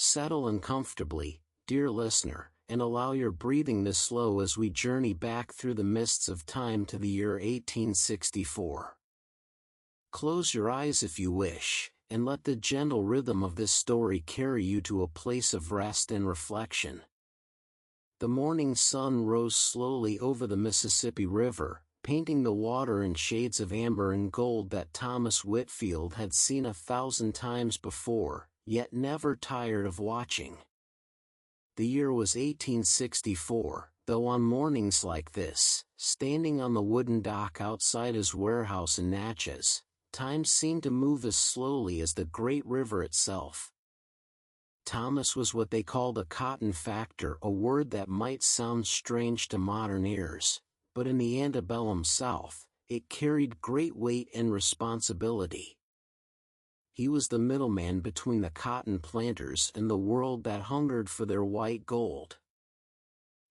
Settle in comfortably, dear listener, and allow your breathing to slow as we journey back through the mists of time to the year 1864. Close your eyes if you wish, and let the gentle rhythm of this story carry you to a place of rest and reflection. The morning sun rose slowly over the Mississippi River, painting the water in shades of amber and gold that Thomas Whitfield had seen 1,000 times before, yet never tired of watching. The year was 1864, though on mornings like this, standing on the wooden dock outside his warehouse in Natchez, time seemed to move as slowly as the great river itself. Thomas was what they called a cotton factor, a word that might sound strange to modern ears, but in the antebellum South, it carried great weight and responsibility. He was the middleman between the cotton planters and the world that hungered for their white gold.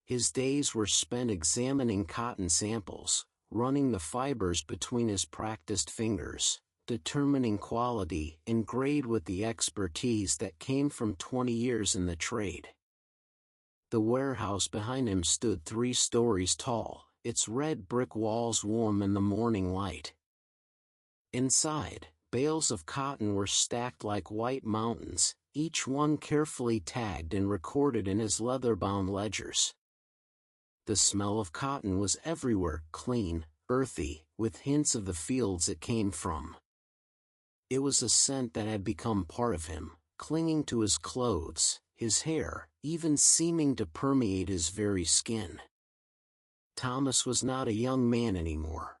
His days were spent examining cotton samples, running the fibers between his practiced fingers, determining quality and grade with the expertise that came from 20 years in the trade. The warehouse behind him stood 3 stories tall, its red brick walls warm in the morning light. Inside, bales of cotton were stacked like white mountains, each one carefully tagged and recorded in his leather-bound ledgers. The smell of cotton was everywhere, clean, earthy, with hints of the fields it came from. It was a scent that had become part of him, clinging to his clothes, his hair, even seeming to permeate his very skin. Thomas was not a young man anymore.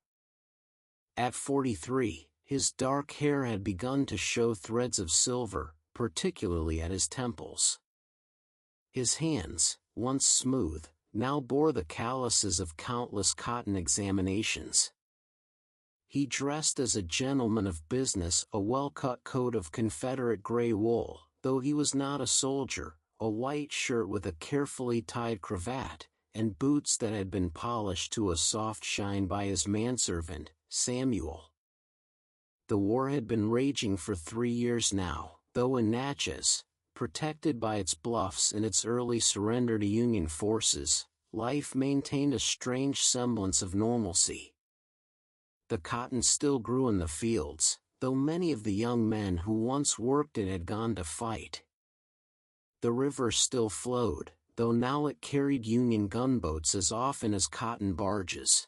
At 43, his dark hair had begun to show threads of silver, particularly at his temples. His hands, once smooth, now bore the calluses of countless cotton examinations. He dressed as a gentleman of business, a well-cut coat of Confederate gray wool, though he was not a soldier, a white shirt with a carefully tied cravat, and boots that had been polished to a soft shine by his manservant, Samuel. The war had been raging for 3 years now, though in Natchez, protected by its bluffs and its early surrender to Union forces, life maintained a strange semblance of normalcy. The cotton still grew in the fields, though many of the young men who once worked it had gone to fight. The river still flowed, though now it carried Union gunboats as often as cotton barges.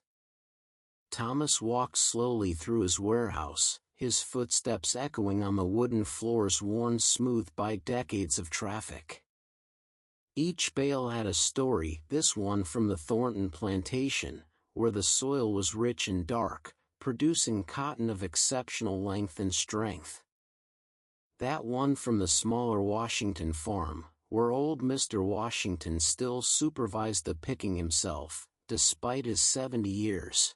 Thomas walked slowly through his warehouse, his footsteps echoing on the wooden floors worn smooth by decades of traffic. Each bale had a story, this one from the Thornton plantation, where the soil was rich and dark, producing cotton of exceptional length and strength. That one from the smaller Washington farm, where old Mr. Washington still supervised the picking himself, despite his 70 years.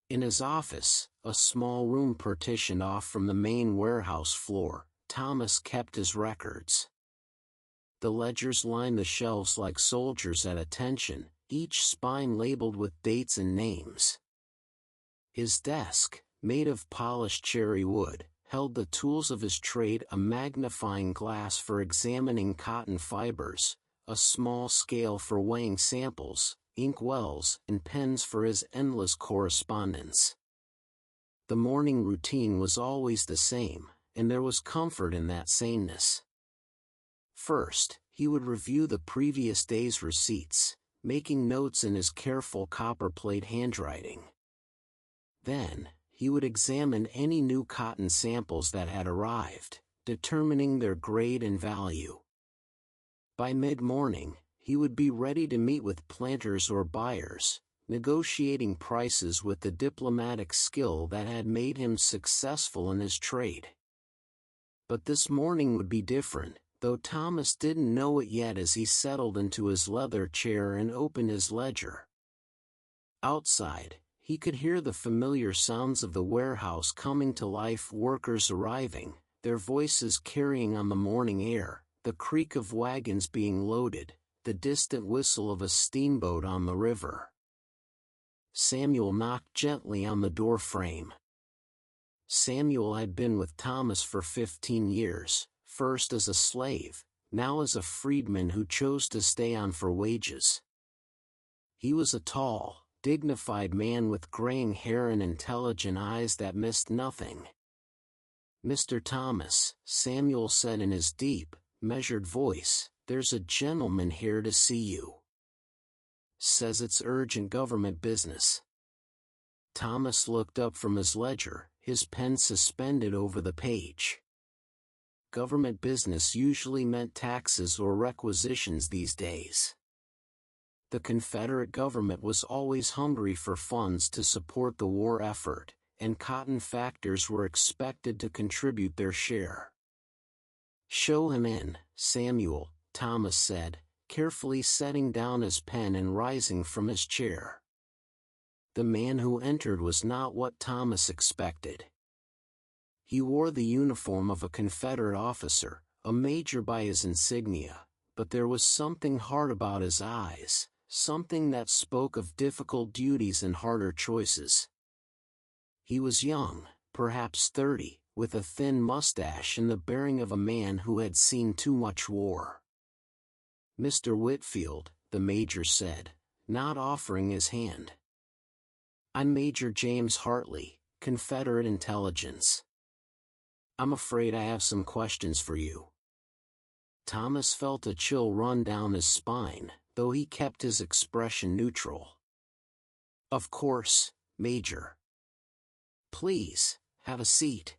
In his office, a small room partitioned off from the main warehouse floor, Thomas kept his records. The ledgers lined the shelves like soldiers at attention, each spine labeled with dates and names. His desk, made of polished cherry wood, held the tools of his trade, a magnifying glass for examining cotton fibers, a small scale for weighing samples, ink wells, and pens for his endless correspondence. The morning routine was always the same, and there was comfort in that sameness. First, he would review the previous day's receipts, making notes in his careful copperplate handwriting. Then, he would examine any new cotton samples that had arrived, determining their grade and value. By mid-morning, he would be ready to meet with planters or buyers, negotiating prices with the diplomatic skill that had made him successful in his trade. But this morning would be different, though Thomas didn't know it yet as he settled into his leather chair and opened his ledger. Outside, he could hear the familiar sounds of the warehouse coming to life, workers arriving, their voices carrying on the morning air, the creak of wagons being loaded, the distant whistle of a steamboat on the river. Samuel knocked gently on the door frame. Samuel had been with Thomas for 15 years, first as a slave, now as a freedman who chose to stay on for wages. He was a tall, dignified man with graying hair and intelligent eyes that missed nothing. "Mr. Thomas," Samuel said in his deep, measured voice, "there's a gentleman here to see you. Says it's urgent government business." Thomas looked up from his ledger, his pen suspended over the page. Government business usually meant taxes or requisitions these days. The Confederate government was always hungry for funds to support the war effort, and cotton factors were expected to contribute their share. "Show him in, Samuel," Thomas said, carefully setting down his pen and rising from his chair. The man who entered was not what Thomas expected. He wore the uniform of a Confederate officer, a major by his insignia, but there was something hard about his eyes, something that spoke of difficult duties and harder choices. He was young, perhaps 30, with a thin mustache and the bearing of a man who had seen too much war. "Mr. Whitfield," the major said, not offering his hand. "I'm Major James Hartley, Confederate Intelligence. I'm afraid I have some questions for you." Thomas felt a chill run down his spine, though he kept his expression neutral. "Of course, Major. Please, have a seat.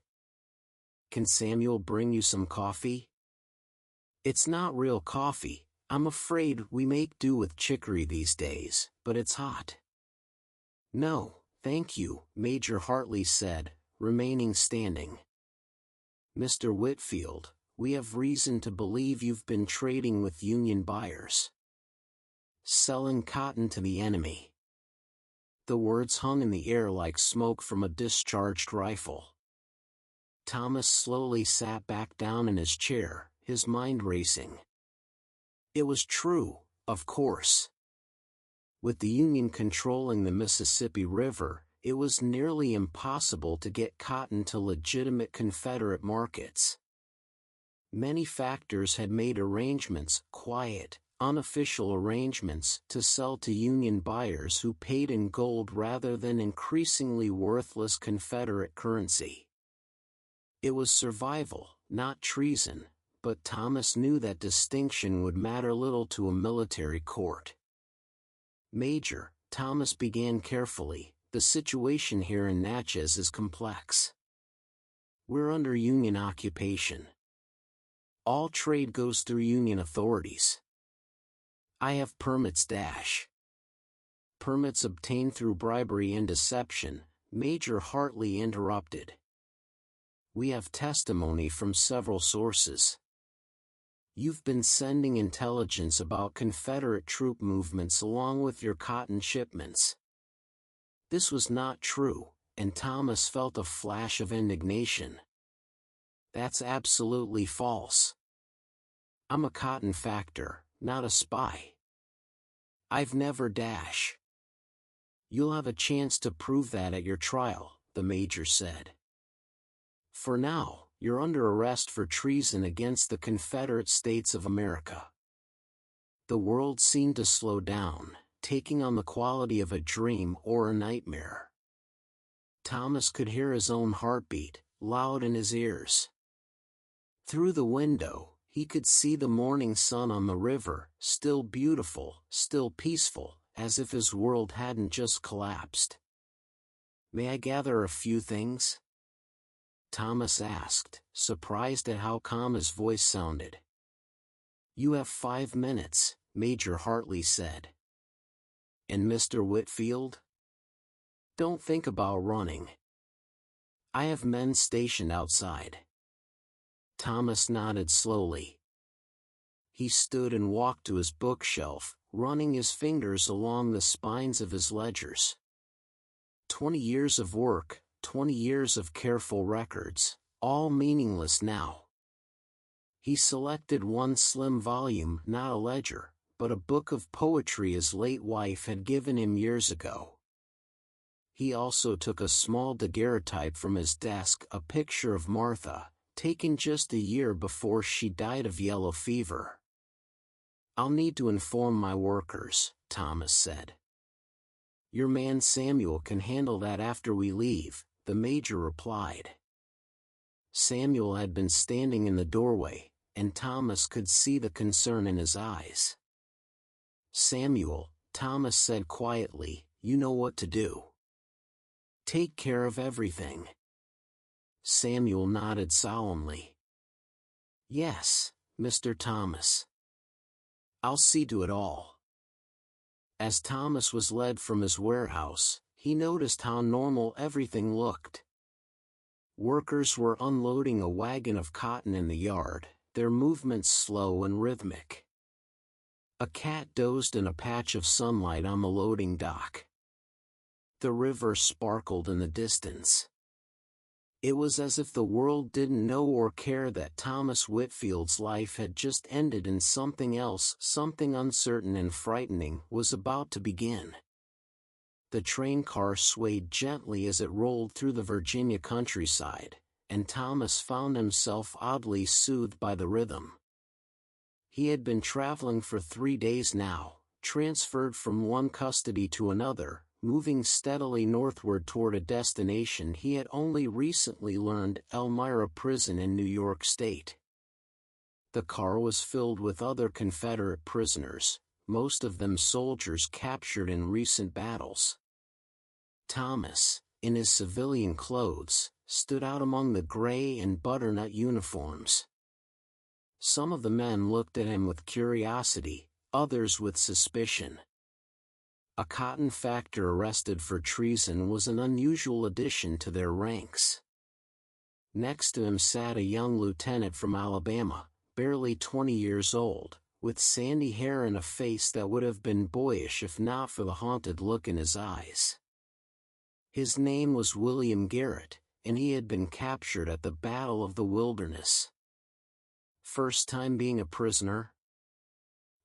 Can Samuel bring you some coffee?" "It's not real coffee. I'm afraid we make do with chicory these days, but it's hot." "No, thank you," Major Hartley said, remaining standing. "Mr. Whitfield, we have reason to believe you've been trading with Union buyers. Selling cotton to the enemy." The words hung in the air like smoke from a discharged rifle. Thomas slowly sat back down in his chair, his mind racing. It was true, of course. With the Union controlling the Mississippi River, it was nearly impossible to get cotton to legitimate Confederate markets. Many factors had made arrangements, quiet, unofficial arrangements, to sell to Union buyers who paid in gold rather than increasingly worthless Confederate currency. It was survival, not treason, but Thomas knew that distinction would matter little to a military court. "Major," Thomas began carefully, "the situation here in Natchez is complex. We're under Union occupation. All trade goes through Union authorities. I have permits Permits obtained through bribery and deception," Major Hartley interrupted. "We have testimony from several sources. You've been sending intelligence about Confederate troop movements along with your cotton shipments." This was not true, and Thomas felt a flash of indignation. "That's absolutely false. I'm a cotton factor, not a spy. I've never You'll have a chance to prove that at your trial," the major said. "For now, you're under arrest for treason against the Confederate States of America." The world seemed to slow down, taking on the quality of a dream or a nightmare. Thomas could hear his own heartbeat, loud in his ears. Through the window, he could see the morning sun on the river, still beautiful, still peaceful, as if his world hadn't just collapsed. "May I gather a few things?" Thomas asked, surprised at how calm his voice sounded. "You have 5 minutes," Major Hartley said. "And Mr. Whitfield?" "Don't think about running. I have men stationed outside." Thomas nodded slowly. He stood and walked to his bookshelf, running his fingers along the spines of his ledgers. 20 years of work, 20 years of careful records, all meaningless now. He selected one slim volume, not a ledger, but a book of poetry his late wife had given him years ago. He also took a small daguerreotype from his desk, a picture of Martha, taken just a year before she died of yellow fever. "I'll need to inform my workers," Thomas said. "Your man Samuel can handle that after we leave," the major replied. Samuel had been standing in the doorway, and Thomas could see the concern in his eyes. "Samuel," Thomas said quietly, "you know what to do. Take care of everything." Samuel nodded solemnly. "Yes, Mr. Thomas. I'll see to it all." As Thomas was led from his warehouse, he noticed how normal everything looked. Workers were unloading a wagon of cotton in the yard, their movements slow and rhythmic. A cat dozed in a patch of sunlight on the loading dock. The river sparkled in the distance. It was as if the world didn't know or care that Thomas Whitfield's life had just ended and something else, something uncertain and frightening, was about to begin. The train car swayed gently as it rolled through the Virginia countryside, and Thomas found himself oddly soothed by the rhythm. He had been traveling for 3 days now, transferred from one custody to another, moving steadily northward toward a destination he had only recently learned, Elmira Prison in New York State. The car was filled with other Confederate prisoners, most of them soldiers captured in recent battles. Thomas, in his civilian clothes, stood out among the gray and butternut uniforms. Some of the men looked at him with curiosity, others with suspicion. A cotton factor arrested for treason was an unusual addition to their ranks. Next to him sat a young lieutenant from Alabama, barely 20 years old, with sandy hair and a face that would have been boyish if not for the haunted look in his eyes. His name was William Garrett, and he had been captured at the Battle of the Wilderness. "First time being a prisoner?"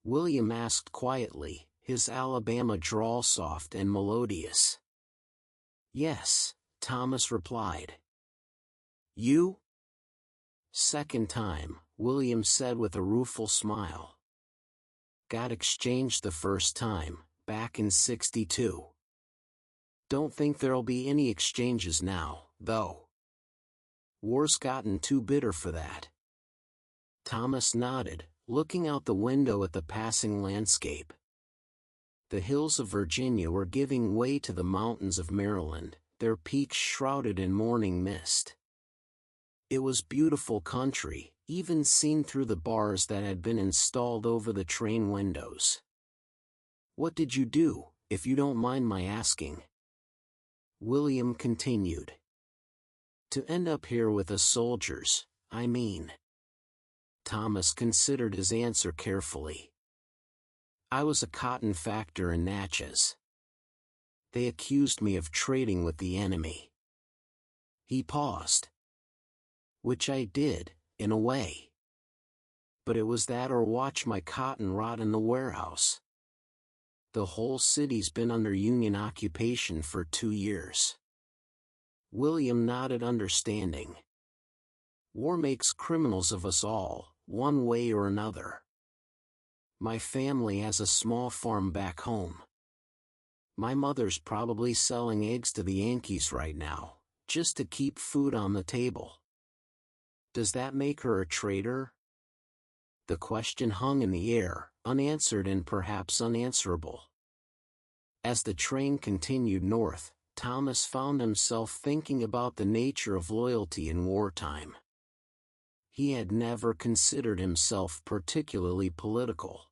William asked quietly, his Alabama drawl soft and melodious. "Yes," Thomas replied. "You?" "Second time," William said with a rueful smile. "Got exchanged the first time, back in '62. Don't think there'll be any exchanges now, though. War's gotten too bitter for that." Thomas nodded, looking out the window at the passing landscape. The hills of Virginia were giving way to the mountains of Maryland, their peaks shrouded in morning mist. It was beautiful country, even seen through the bars that had been installed over the train windows. "What did you do, if you don't mind my asking?" William continued. "To end up here with us soldiers, I mean." Thomas considered his answer carefully. "I was a cotton factor in Natchez. They accused me of trading with the enemy." He paused. "Which I did, in a way. But it was that or watch my cotton rot in the warehouse. The whole city's been under Union occupation for 2 years." William nodded understanding. "War makes criminals of us all, one way or another. My family has a small farm back home. My mother's probably selling eggs to the Yankees right now, just to keep food on the table. Does that make her a traitor?" The question hung in the air, unanswered and perhaps unanswerable. As the train continued north, Thomas found himself thinking about the nature of loyalty in wartime. He had never considered himself particularly political.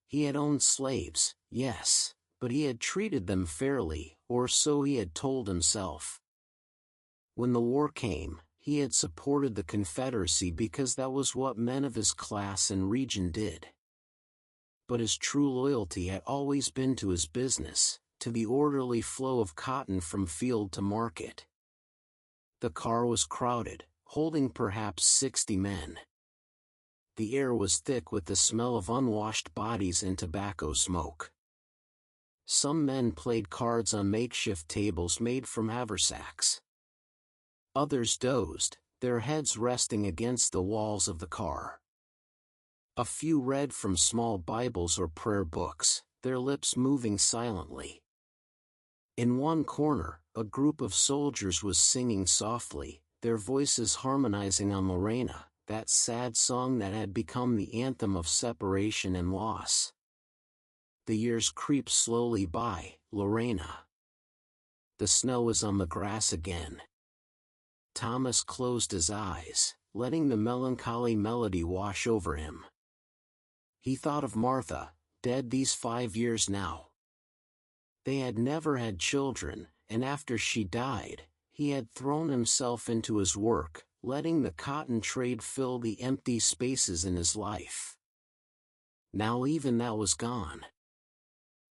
He had owned slaves, yes, but he had treated them fairly, or so he had told himself. When the war came, he had supported the Confederacy because that was what men of his class and region did. But his true loyalty had always been to his business, to the orderly flow of cotton from field to market. The car was crowded, holding perhaps 60 men. The air was thick with the smell of unwashed bodies and tobacco smoke. Some men played cards on makeshift tables made from haversacks. Others dozed, their heads resting against the walls of the car. A few read from small Bibles or prayer books, their lips moving silently. In one corner, a group of soldiers was singing softly, their voices harmonizing on Lorena, that sad song that had become the anthem of separation and loss. The years creep slowly by, Lorena. The snow is on the grass again. Thomas closed his eyes, letting the melancholy melody wash over him. He thought of Martha, dead these 5 years now. They had never had children, and after she died, he had thrown himself into his work, letting the cotton trade fill the empty spaces in his life. Now even that was gone.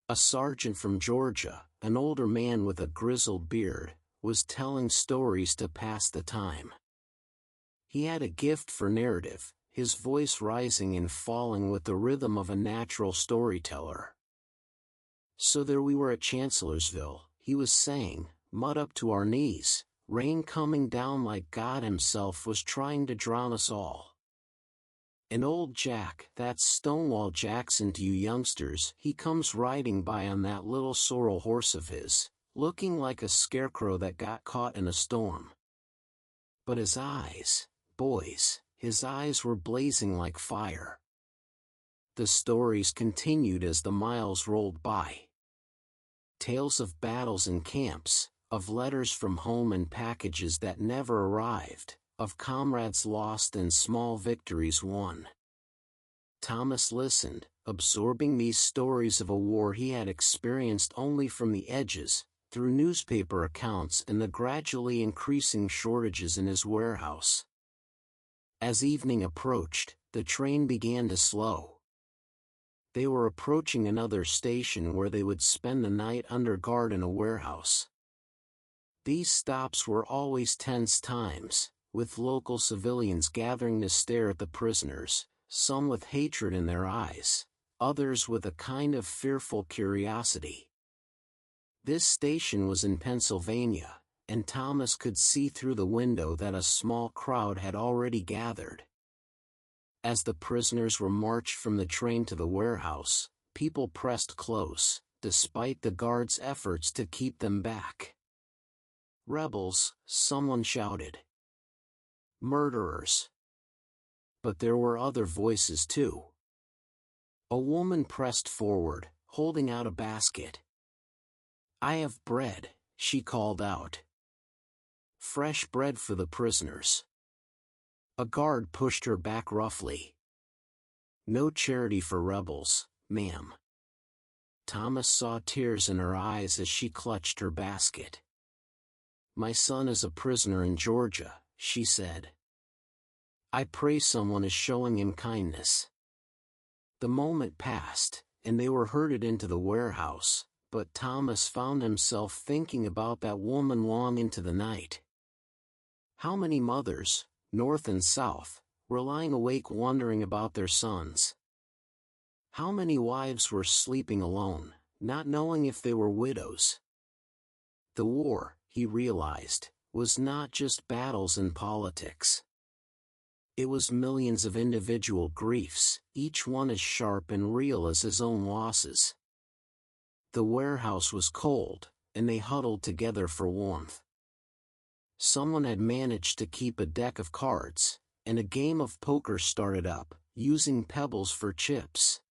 A sergeant from Georgia, an older man with a grizzled beard, was telling stories to pass the time. He had a gift for narrative, his voice rising and falling with the rhythm of a natural storyteller. So there we were at Chancellorsville, he was saying, mud up to our knees, rain coming down like God himself was trying to drown us all. And old Jack, that's Stonewall Jackson to you youngsters, he comes riding by on that little sorrel horse of his, looking like a scarecrow that got caught in a storm. But his eyes, boys, his eyes were blazing like fire. The stories continued as the miles rolled by. Tales of battles and camps, of letters from home and packages that never arrived, of comrades lost and small victories won. Thomas listened, absorbing these stories of a war he had experienced only from the edges, through newspaper accounts and the gradually increasing shortages in his warehouse. As evening approached, the train began to slow. They were approaching another station where they would spend the night under guard in a warehouse. These stops were always tense times, with local civilians gathering to stare at the prisoners, some with hatred in their eyes, others with a kind of fearful curiosity. This station was in Pennsylvania, and Thomas could see through the window that a small crowd had already gathered. As the prisoners were marched from the train to the warehouse, people pressed close, despite the guards' efforts to keep them back. "Rebels," someone shouted. "Murderers." But there were other voices too. A woman pressed forward, holding out a basket. "I have bread," she called out. "Fresh bread for the prisoners." A guard pushed her back roughly. "No charity for rebels, ma'am." Thomas saw tears in her eyes as she clutched her basket. "My son is a prisoner in Georgia," she said. "I pray someone is showing him kindness." The moment passed, and they were herded into the warehouse, but Thomas found himself thinking about that woman long into the night. How many mothers, North and South, were lying awake wondering about their sons? How many wives were sleeping alone, not knowing if they were widows? The war, he realized, was not just battles and politics. It was millions of individual griefs, each one as sharp and real as his own losses. The warehouse was cold, and they huddled together for warmth. Someone had managed to keep a deck of cards, and a game of poker started up, using pebbles for chips.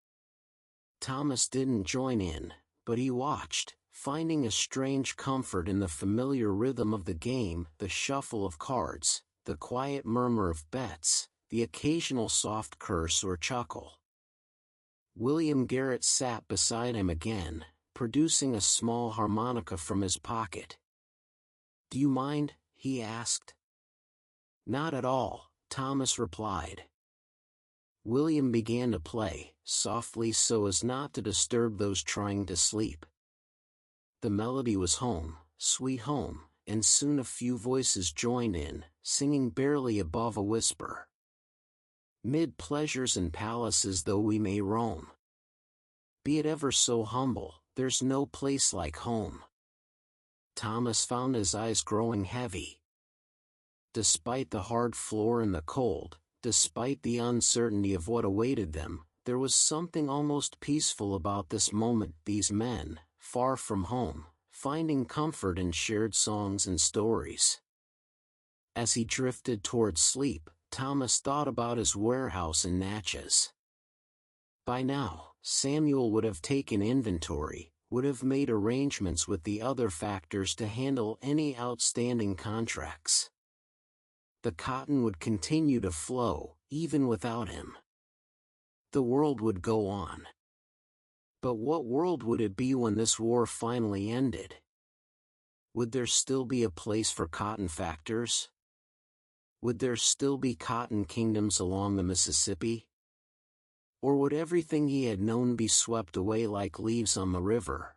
Thomas didn't join in, but he watched, finding a strange comfort in the familiar rhythm of the game, the shuffle of cards, the quiet murmur of bets, the occasional soft curse or chuckle. William Garrett sat beside him again, producing a small harmonica from his pocket. "Do you mind?" he asked. "Not at all," Thomas replied. William began to play, softly so as not to disturb those trying to sleep. The melody was Home, Sweet Home, and soon a few voices joined in, singing barely above a whisper. "Mid pleasures and palaces though we may roam, be it ever so humble, there's no place like home." Thomas found his eyes growing heavy. Despite the hard floor and the cold, despite the uncertainty of what awaited them, there was something almost peaceful about this moment. These men, far from home, finding comfort in shared songs and stories. As he drifted toward sleep, Thomas thought about his warehouse in Natchez. By now, Samuel would have taken inventory, would have made arrangements with the other factors to handle any outstanding contracts. The cotton would continue to flow, even without him. The world would go on. But what world would it be when this war finally ended? Would there still be a place for cotton factors? Would there still be cotton kingdoms along the Mississippi? Or would everything he had known be swept away like leaves on the river?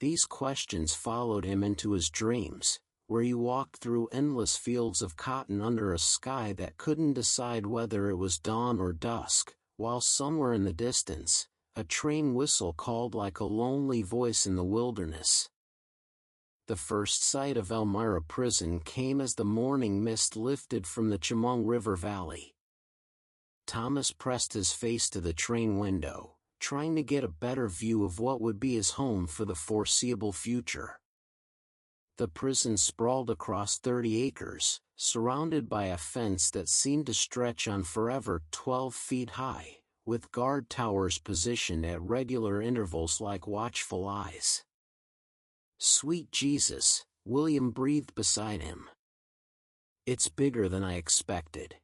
These questions followed him into his dreams, where he walked through endless fields of cotton under a sky that couldn't decide whether it was dawn or dusk, while somewhere in the distance, a train whistle called like a lonely voice in the wilderness. The first sight of Elmira Prison came as the morning mist lifted from the Chemung River Valley. Thomas pressed his face to the train window, trying to get a better view of what would be his home for the foreseeable future. The prison sprawled across 30 acres, surrounded by a fence that seemed to stretch on forever, 12 feet high, with guard towers positioned at regular intervals like watchful eyes. "Sweet Jesus," William breathed beside him. "It's bigger than I expected."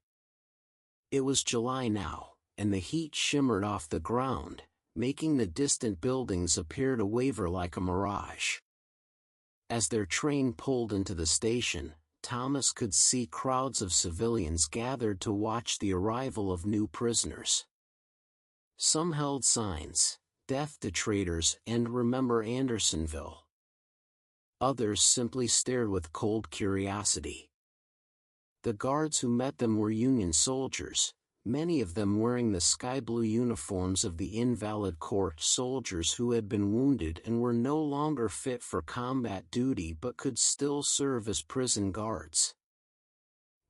It was July now, and the heat shimmered off the ground, making the distant buildings appear to waver like a mirage. As their train pulled into the station, Thomas could see crowds of civilians gathered to watch the arrival of new prisoners. Some held signs, "Death to traitors" and "Remember Andersonville." Others simply stared with cold curiosity. The guards who met them were Union soldiers, many of them wearing the sky-blue uniforms of the Invalid Corps soldiers who had been wounded and were no longer fit for combat duty but could still serve as prison guards.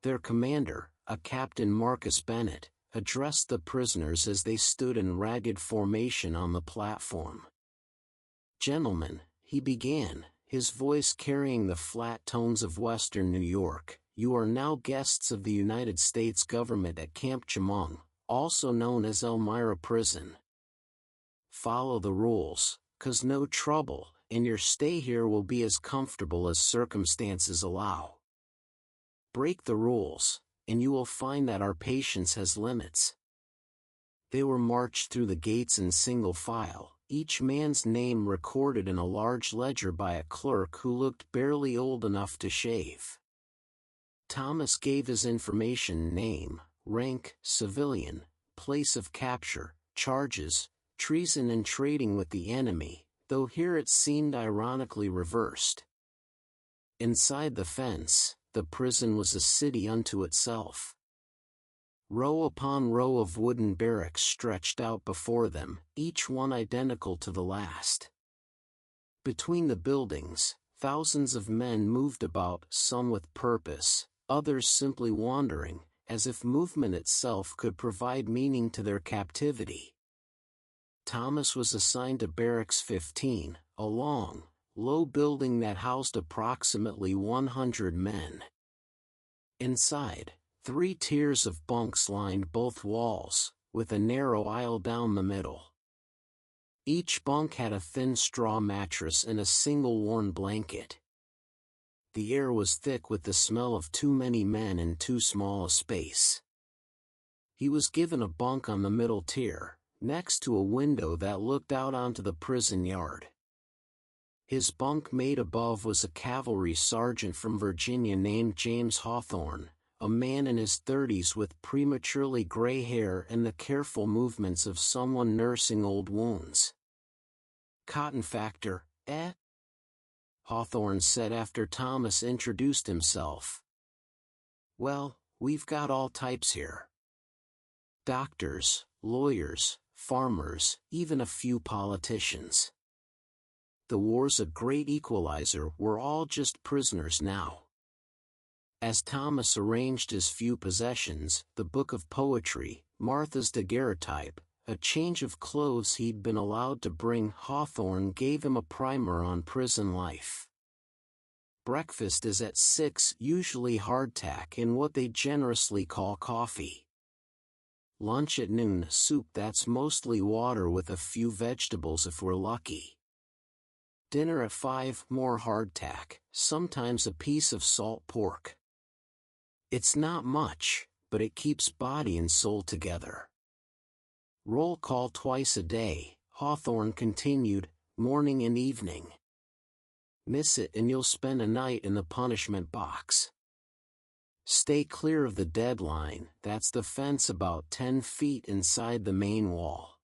Their commander, a Captain Marcus Bennett, addressed the prisoners as they stood in ragged formation on the platform. "Gentlemen," he began, his voice carrying the flat tones of Western New York, "you are now guests of the United States government at Camp Chemung, also known as Elmira Prison. Follow the rules, 'cause no trouble, and your stay here will be as comfortable as circumstances allow. Break the rules, and you will find that our patience has limits." They were marched through the gates in single file, each man's name recorded in a large ledger by a clerk who looked barely old enough to shave. Thomas gave his information: name, rank, civilian, place of capture, charges, treason and trading with the enemy, though here it seemed ironically reversed. Inside the fence, the prison was a city unto itself. Row upon row of wooden barracks stretched out before them, each one identical to the last. Between the buildings, thousands of men moved about, some with purpose, others simply wandering, as if movement itself could provide meaning to their captivity. Thomas was assigned to Barracks 15, a long, low building that housed approximately 100 men. Inside, 3 tiers of bunks lined both walls, with a narrow aisle down the middle. Each bunk had a thin straw mattress and a single worn blanket. The air was thick with the smell of too many men in too small a space. He was given a bunk on the middle tier, next to a window that looked out onto the prison yard. His bunk mate above was a cavalry sergeant from Virginia named James Hawthorne, a man in his 30s with prematurely gray hair and the careful movements of someone nursing old wounds. "Cotton factor, eh?" Hawthorne said after Thomas introduced himself. "Well, we've got all types here. Doctors, lawyers, farmers, even a few politicians. The war's a great equalizer, we're all just prisoners now. As Thomas arranged his few possessions, the book of poetry, Martha's daguerreotype, a change of clothes he'd been allowed to bring, Hawthorne gave him a primer on prison life. Breakfast is at 6, usually hardtack and what they generously call coffee. Lunch at noon, soup that's mostly water with a few vegetables if we're lucky. Dinner at 5, more hardtack, sometimes a piece of salt pork. It's not much, but it keeps body and soul together. Roll call twice a day, Hawthorne continued, morning and evening. Miss it and you'll spend a night in the punishment box. Stay clear of the deadline, that's the fence about 10 feet inside the main wall.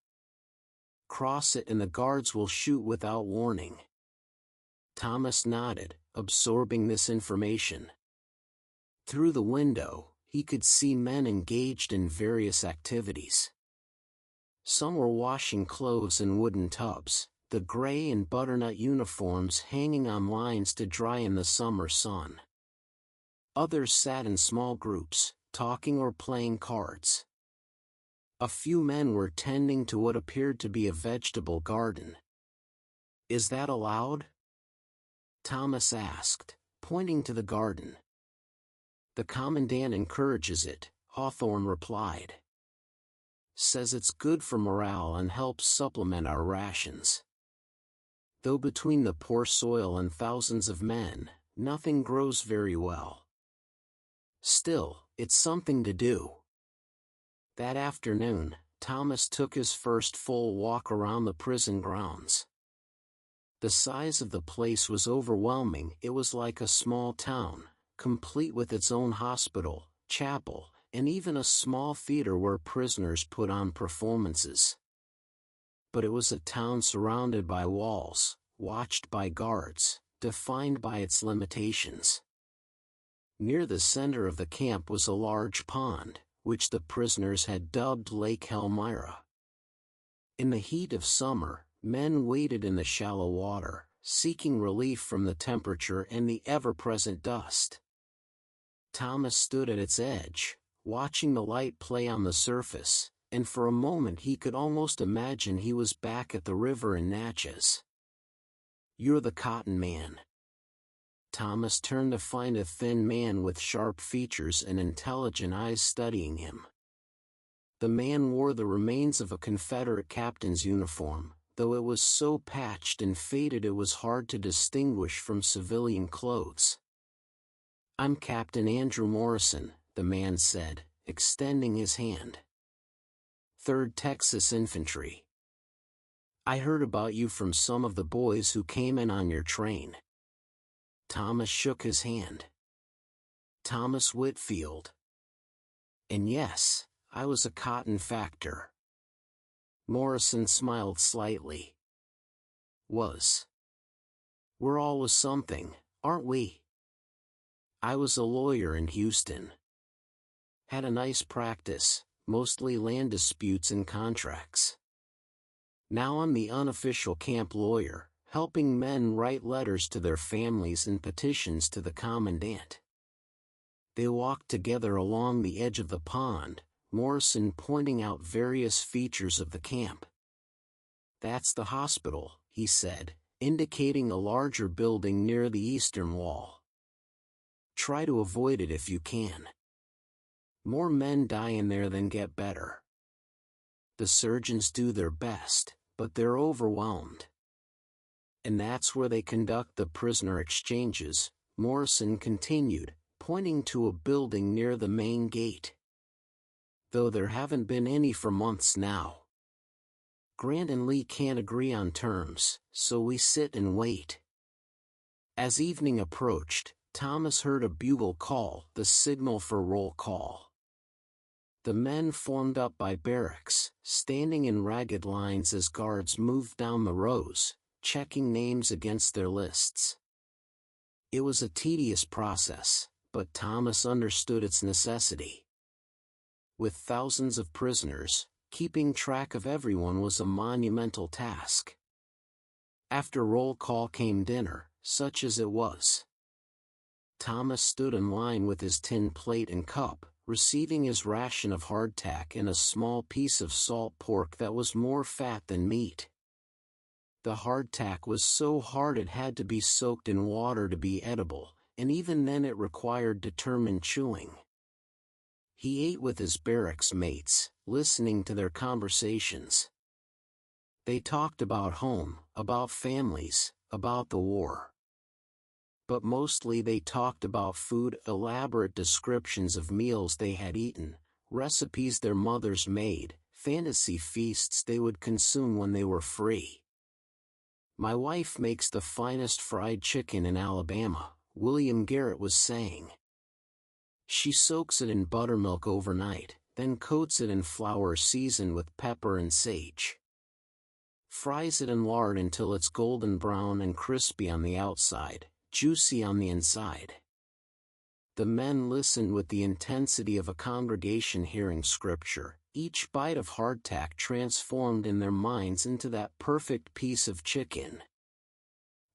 Cross it and the guards will shoot without warning. Thomas nodded, absorbing this information. Through the window, he could see men engaged in various activities. Some were washing clothes in wooden tubs, the gray and butternut uniforms hanging on lines to dry in the summer sun. Others sat in small groups, talking or playing cards. A few men were tending to what appeared to be a vegetable garden. "Is that allowed?" Thomas asked, pointing to the garden. "The commandant encourages it," Hawthorne replied. "Says it's good for morale and helps supplement our rations. Though between the poor soil and thousands of men, nothing grows very well. Still, it's something to do." That afternoon, Thomas took his first full walk around the prison grounds. The size of the place was overwhelming. It was like a small town, complete with its own hospital, chapel, and even a small theater where prisoners put on performances. But it was a town surrounded by walls, watched by guards, defined by its limitations. Near the center of the camp was a large pond, which the prisoners had dubbed Lake Elmira. In the heat of summer, men waded in the shallow water, seeking relief from the temperature and the ever-present dust. Thomas stood at its edge, watching the light play on the surface, and for a moment he could almost imagine he was back at the river in Natchez. "You're the cotton man." Thomas turned to find a thin man with sharp features and intelligent eyes studying him. The man wore the remains of a Confederate captain's uniform, though it was so patched and faded it was hard to distinguish from civilian clothes. "I'm Captain Andrew Morrison," the man said, extending his hand. "3rd Texas Infantry. I heard about you from some of the boys who came in on your train." Thomas shook his hand. "Thomas Whitfield. And yes, I was a cotton factor." Morrison smiled slightly. "Was. We're always something, aren't we? I was a lawyer in Houston. Had a nice practice, mostly land disputes and contracts. Now I'm the unofficial camp lawyer, helping men write letters to their families and petitions to the commandant." They walked together along the edge of the pond, Morrison pointing out various features of the camp. "That's the hospital," he said, indicating a larger building near the eastern wall. "Try to avoid it if you can. More men die in there than get better. The surgeons do their best, but they're overwhelmed. And that's where they conduct the prisoner exchanges," Morrison continued, pointing to a building near the main gate. "Though there haven't been any for months now. Grant and Lee can't agree on terms, so we sit and wait." As evening approached, Thomas heard a bugle call, the signal for roll call. The men formed up by barracks, standing in ragged lines as guards moved down the rows, checking names against their lists. It was a tedious process, but Thomas understood its necessity. With thousands of prisoners, keeping track of everyone was a monumental task. After roll call came dinner, such as it was. Thomas stood in line with his tin plate and cup, receiving his ration of hardtack and a small piece of salt pork that was more fat than meat. The hardtack was so hard it had to be soaked in water to be edible, and even then it required determined chewing. He ate with his barracks mates, listening to their conversations. They talked about home, about families, about the war. But mostly they talked about food, elaborate descriptions of meals they had eaten, recipes their mothers made, fantasy feasts they would consume when they were free. "My wife makes the finest fried chicken in Alabama," William Garrett was saying. "She soaks it in buttermilk overnight, then coats it in flour seasoned with pepper and sage. Fries it in lard until it's golden brown and crispy on the outside, juicy on the inside." The men listened with the intensity of a congregation hearing scripture, each bite of hardtack transformed in their minds into that perfect piece of chicken.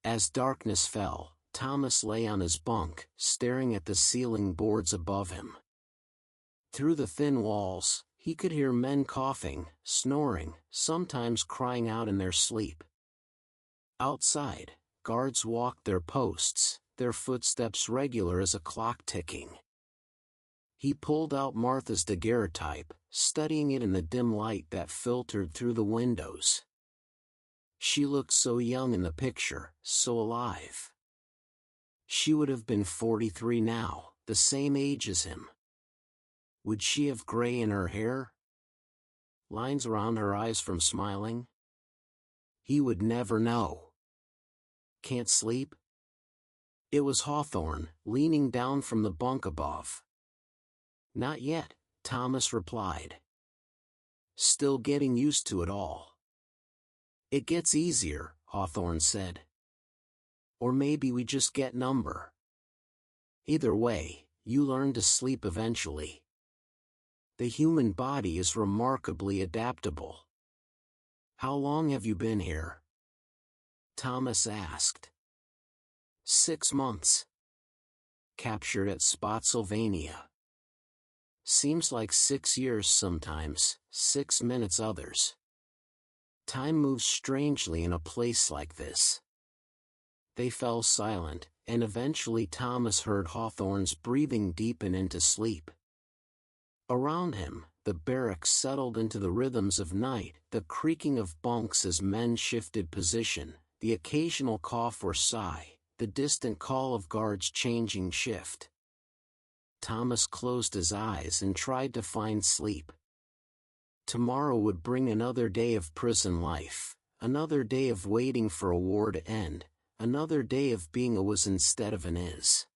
As darkness fell, Thomas lay on his bunk, staring at the ceiling boards above him. Through the thin walls, he could hear men coughing, snoring, sometimes crying out in their sleep. Outside, guards walked their posts, their footsteps regular as a clock ticking. He pulled out Martha's daguerreotype, studying it in the dim light that filtered through the windows. She looked so young in the picture, so alive. She would have been 43 now, the same age as him. Would she have gray in her hair? Lines around her eyes from smiling? He would never know. "Can't sleep?" It was Hawthorne, leaning down from the bunk above. "Not yet," Thomas replied. "Still getting used to it all." "It gets easier," Hawthorne said. "Or maybe we just get number. Either way, you learn to sleep eventually. The human body is remarkably adaptable." "How long have you been here?" Thomas asked. 6 months. Captured at Spotsylvania. Seems like 6 years sometimes, 6 minutes others. Time moves strangely in a place like this. They fell silent, and eventually Thomas heard Hawthorne's breathing deepen into sleep. Around him, the barracks settled into the rhythms of night, the creaking of bunks as men shifted position, the occasional cough or sigh, the distant call of guards changing shift. Thomas closed his eyes and tried to find sleep. Tomorrow would bring another day of prison life, another day of waiting for a war to end, another day of being a was instead of an is.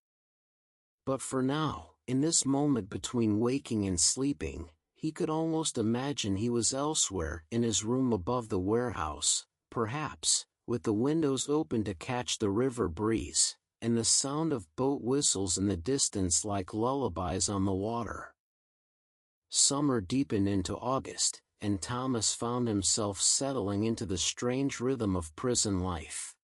But for now, in this moment between waking and sleeping, he could almost imagine he was elsewhere, in his room above the warehouse, perhaps, with the windows open to catch the river breeze, and the sound of boat whistles in the distance like lullabies on the water. Summer deepened into August, and Thomas found himself settling into the strange rhythm of prison life.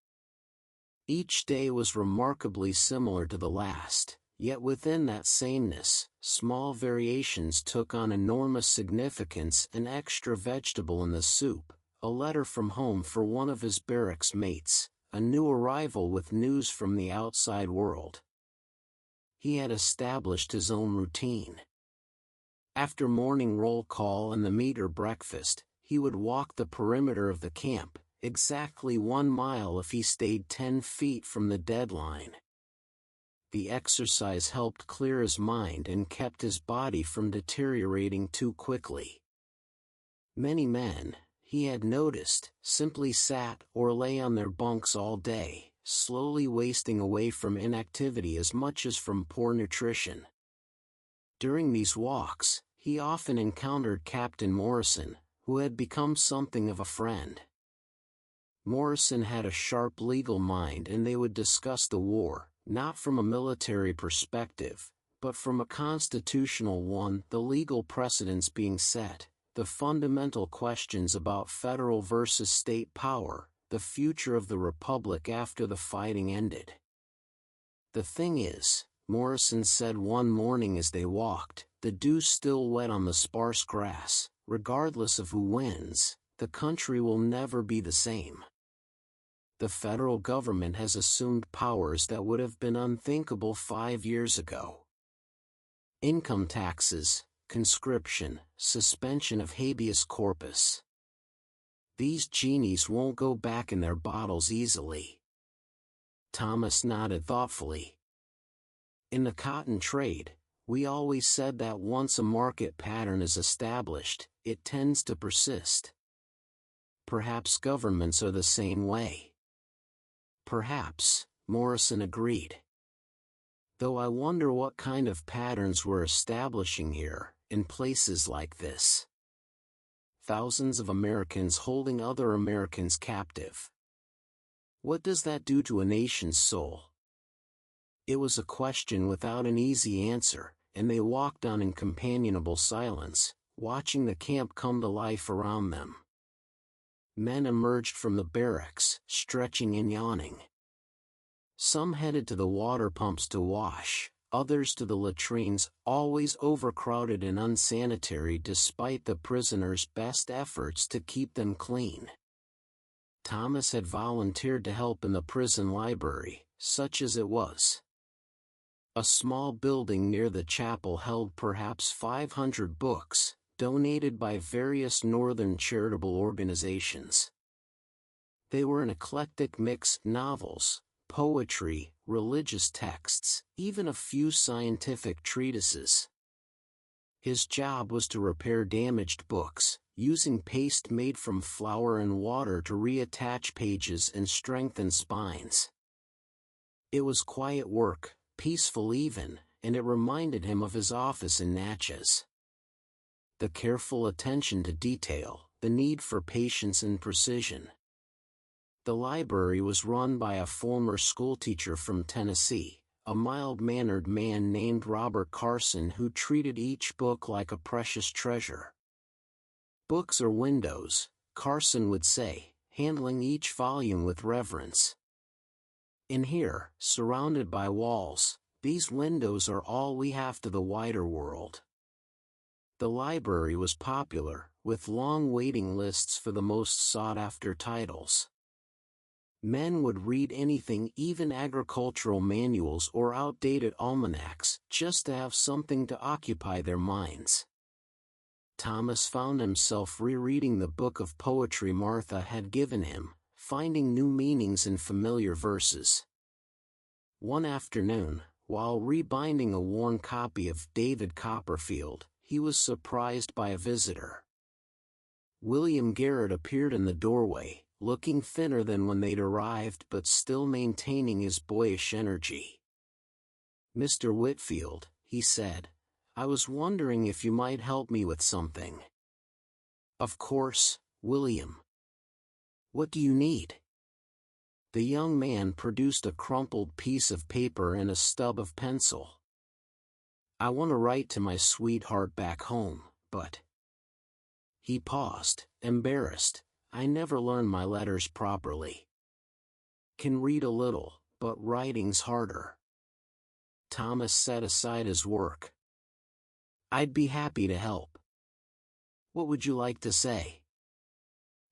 Each day was remarkably similar to the last, yet within that sameness, small variations took on enormous significance: an extra vegetable in the soup, a letter from home for one of his barracks mates, a new arrival with news from the outside world. He had established his own routine. After morning roll call and the meter breakfast, he would walk the perimeter of the camp, exactly 1 mile if he stayed 10 feet from the deadline. The exercise helped clear his mind and kept his body from deteriorating too quickly. Many men, he had noticed, simply sat or lay on their bunks all day, slowly wasting away from inactivity as much as from poor nutrition. During these walks, he often encountered Captain Morrison, who had become something of a friend. Morrison had a sharp legal mind, and they would discuss the war, not from a military perspective, but from a constitutional one, the legal precedents being set, the fundamental questions about federal versus state power, the future of the republic after the fighting ended. "The thing is," Morrison said one morning as they walked, the dew still wet on the sparse grass. Regardless of who wins, the country will never be the same. The federal government has assumed powers that would have been unthinkable 5 years ago. Income taxes, conscription, suspension of habeas corpus. These genies won't go back in their bottles easily. Thomas nodded thoughtfully. In the cotton trade, we always said that once a market pattern is established, it tends to persist. Perhaps governments are the same way. Perhaps, Morrison agreed. Though I wonder what kind of patterns we're establishing here, in places like this. Thousands of Americans holding other Americans captive. What does that do to a nation's soul? It was a question without an easy answer, and they walked on in companionable silence, watching the camp come to life around them. Men emerged from the barracks, stretching and yawning. Some headed to the water pumps to wash, others to the latrines, always overcrowded and unsanitary despite the prisoners' best efforts to keep them clean. Thomas had volunteered to help in the prison library, such as it was. A small building near the chapel held perhaps 500 books, donated by various northern charitable organizations. They were an eclectic mix: novels, poetry, religious texts, even a few scientific treatises. His job was to repair damaged books, using paste made from flour and water to reattach pages and strengthen spines. It was quiet work, peaceful even, and it reminded him of his office in Natchez. The careful attention to detail, the need for patience and precision. The library was run by a former schoolteacher from Tennessee, a mild-mannered man named Robert Carson who treated each book like a precious treasure. Books are windows, Carson would say, handling each volume with reverence. In here, surrounded by walls, these windows are all we have to the wider world. The library was popular, with long waiting lists for the most sought-after titles. Men would read anything, even agricultural manuals or outdated almanacs, just to have something to occupy their minds. Thomas found himself rereading the book of poetry Martha had given him, finding new meanings in familiar verses. One afternoon, while rebinding a worn copy of David Copperfield, he was surprised by a visitor. William Garrett appeared in the doorway, looking thinner than when they'd arrived but still maintaining his boyish energy. "Mr. Whitfield," he said, "I was wondering if you might help me with something." "Of course, William. What do you need?" The young man produced a crumpled piece of paper and a stub of pencil. "I want to write to my sweetheart back home, but..." He paused, embarrassed. "I never learned my letters properly. Can read a little, but writing's harder." Thomas set aside his work. "I'd be happy to help. What would you like to say?"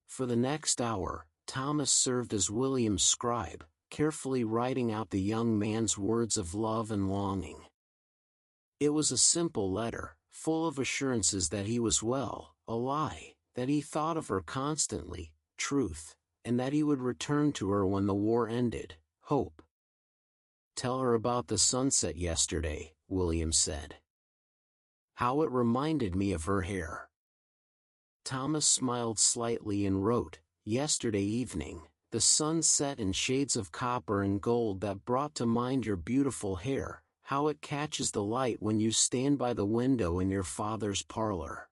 For the next hour, Thomas served as William's scribe, carefully writing out the young man's words of love and longing. It was a simple letter, full of assurances that he was well, a lie, that he thought of her constantly, truth, and that he would return to her when the war ended, hope. "Tell her about the sunset yesterday," William said. "How it reminded me of her hair." Thomas smiled slightly and wrote, "Yesterday evening, the sun set in shades of copper and gold that brought to mind your beautiful hair, how it catches the light when you stand by the window in your father's parlor."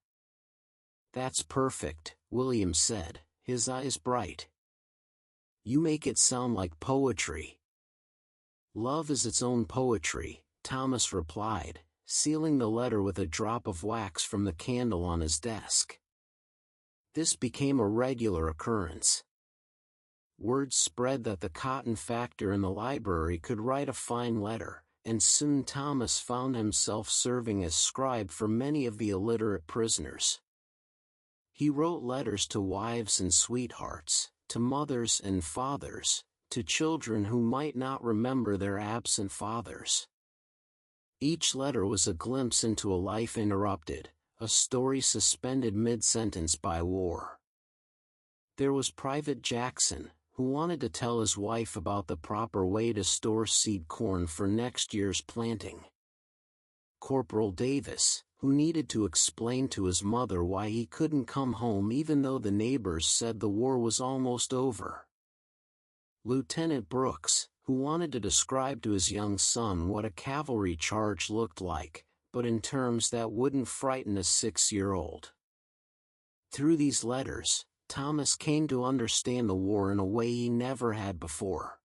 "That's perfect," William said, his eyes bright. "You make it sound like poetry." "Love is its own poetry," Thomas replied, sealing the letter with a drop of wax from the candle on his desk. This became a regular occurrence. Word spread that the cotton factor in the library could write a fine letter, and soon Thomas found himself serving as scribe for many of the illiterate prisoners. He wrote letters to wives and sweethearts, to mothers and fathers, to children who might not remember their absent fathers. Each letter was a glimpse into a life interrupted, a story suspended mid-sentence by war. There was Private Jackson, who wanted to tell his wife about the proper way to store seed corn for next year's planting. Corporal Davis, who needed to explain to his mother why he couldn't come home even though the neighbors said the war was almost over. Lieutenant Brooks, who wanted to describe to his young son what a cavalry charge looked like, but in terms that wouldn't frighten a 6-year-old. Through these letters, Thomas came to understand the war in a way he never had before.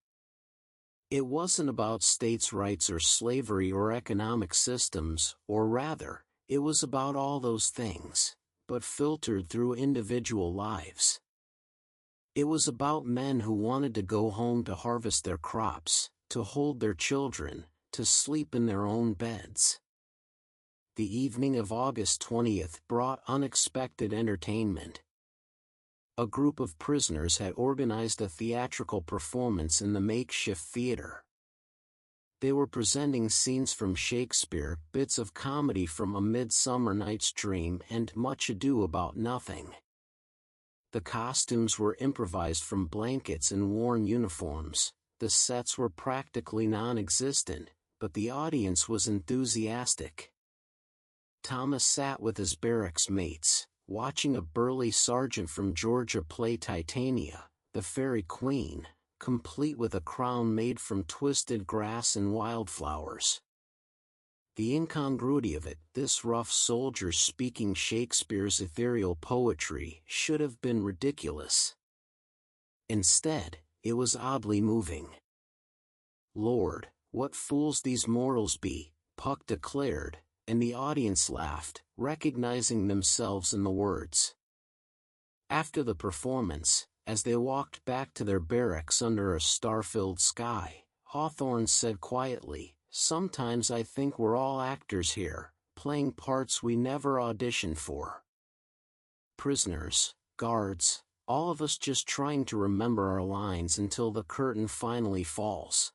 It wasn't about states' rights or slavery or economic systems, or rather, it was about all those things, but filtered through individual lives. It was about men who wanted to go home to harvest their crops, to hold their children, to sleep in their own beds. The evening of August 20th brought unexpected entertainment. A group of prisoners had organized a theatrical performance in the makeshift theater. They were presenting scenes from Shakespeare, bits of comedy from A Midsummer Night's Dream and Much Ado About Nothing. The costumes were improvised from blankets and worn uniforms, the sets were practically non-existent, but the audience was enthusiastic. Thomas sat with his barracks mates, watching a burly sergeant from Georgia play Titania, the Fairy Queen, complete with a crown made from twisted grass and wildflowers. The incongruity of it, this rough soldier speaking Shakespeare's ethereal poetry, should have been ridiculous. Instead, it was oddly moving. "Lord, what fools these mortals be," Puck declared, and the audience laughed, recognizing themselves in the words. After the performance, as they walked back to their barracks under a star-filled sky, Hawthorne said quietly, "Sometimes I think we're all actors here, playing parts we never auditioned for. Prisoners, guards, all of us just trying to remember our lines until the curtain finally falls."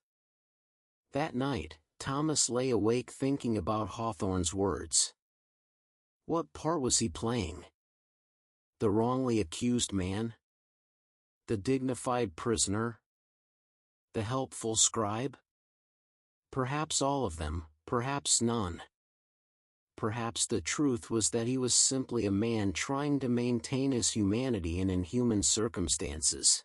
That night, Thomas lay awake thinking about Hawthorne's words. What part was he playing? The wrongly accused man? The dignified prisoner? The helpful scribe? Perhaps all of them, perhaps none. Perhaps the truth was that he was simply a man trying to maintain his humanity in inhuman circumstances.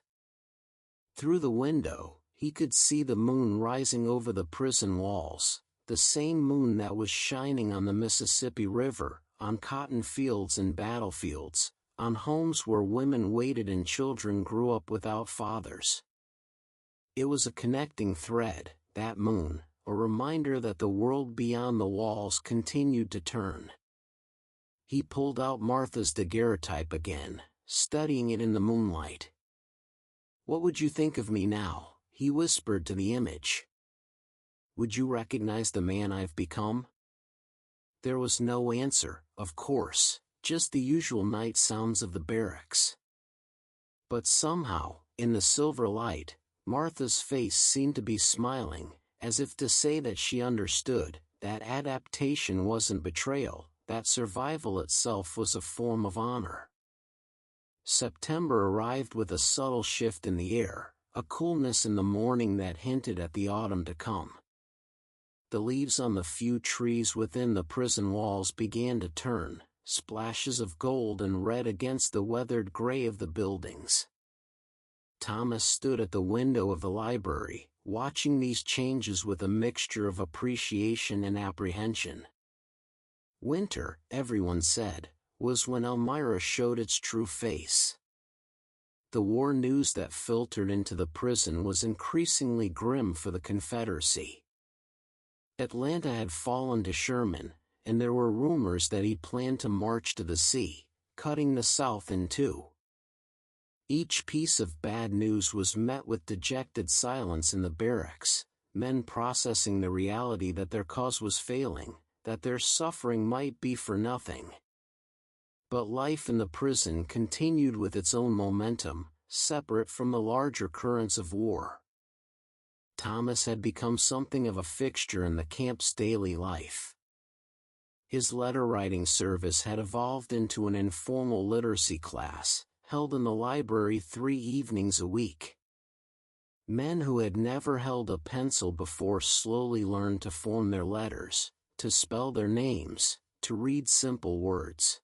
Through the window, he could see the moon rising over the prison walls, the same moon that was shining on the Mississippi River, on cotton fields and battlefields, on homes where women waited and children grew up without fathers. It was a connecting thread, that moon, a reminder that the world beyond the walls continued to turn. He pulled out Martha's daguerreotype again, studying it in the moonlight. "What would you think of me now?" he whispered to the image. "Would you recognize the man I've become?" There was no answer, of course, just the usual night sounds of the barracks. But somehow, in the silver light, Martha's face seemed to be smiling, as if to say that she understood, that adaptation wasn't betrayal, that survival itself was a form of honor. September arrived with a subtle shift in the air, a coolness in the morning that hinted at the autumn to come. The leaves on the few trees within the prison walls began to turn, splashes of gold and red against the weathered gray of the buildings. Thomas stood at the window of the library, watching these changes with a mixture of appreciation and apprehension. Winter, everyone said, was when Elmira showed its true face. The war news that filtered into the prison was increasingly grim for the Confederacy. Atlanta had fallen to Sherman, and there were rumors that he planned to march to the sea, cutting the South in two. Each piece of bad news was met with dejected silence in the barracks. men processing the reality that their cause was failing, that their suffering might be for nothing. But life in the prison continued with its own momentum, separate from the larger currents of war. Thomas had become something of a fixture in the camp's daily life. His letter-writing service had evolved into an informal literacy class, held in the library 3 evenings a week. Men who had never held a pencil before slowly learned to form their letters, to spell their names, to read simple words.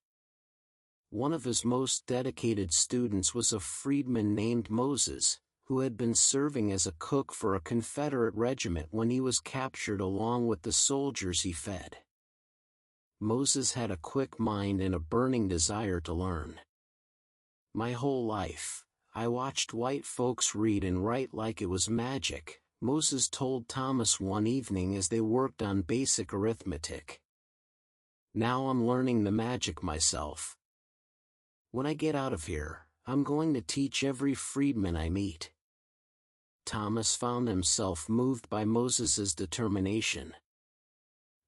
One of his most dedicated students was a freedman named Moses, who had been serving as a cook for a Confederate regiment when he was captured along with the soldiers he fed. Moses had a quick mind and a burning desire to learn. "My whole life, I watched white folks read and write like it was magic," Moses told Thomas one evening as they worked on basic arithmetic. "Now I'm learning the magic myself. When I get out of here, I'm going to teach every freedman I meet." Thomas found himself moved by Moses's determination.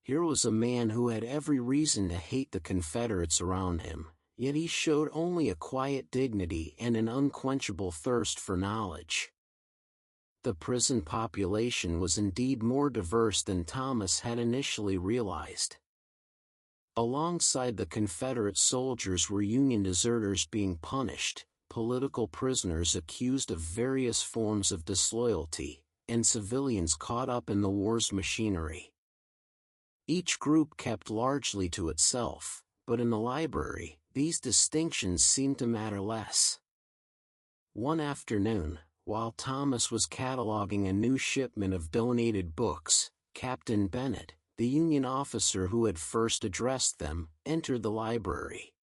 Here was a man who had every reason to hate the Confederates around him, yet he showed only a quiet dignity and an unquenchable thirst for knowledge. The prison population was indeed more diverse than Thomas had initially realized. Alongside the Confederate soldiers were Union deserters being punished, political prisoners accused of various forms of disloyalty, and civilians caught up in the war's machinery. Each group kept largely to itself, but in the library, these distinctions seemed to matter less. One afternoon, while Thomas was cataloging a new shipment of donated books, Captain Bennett, the Union officer who had first addressed them, entered the library.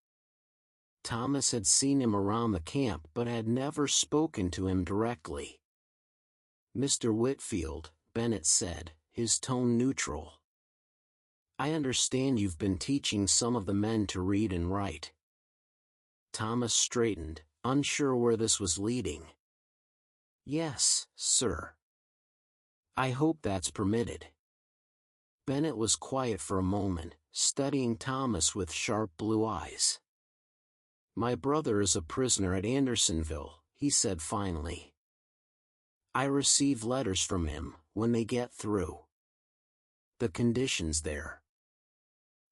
Thomas had seen him around the camp but had never spoken to him directly. "Mr. Whitfield," Bennett said, his tone neutral. "I understand you've been teaching some of the men to read and write." Thomas straightened, unsure where this was leading. "Yes, sir. I hope that's permitted." Bennett was quiet for a moment, studying Thomas with sharp blue eyes. "My brother is a prisoner at Andersonville," he said finally. "I receive letters from him, when they get through. The conditions there."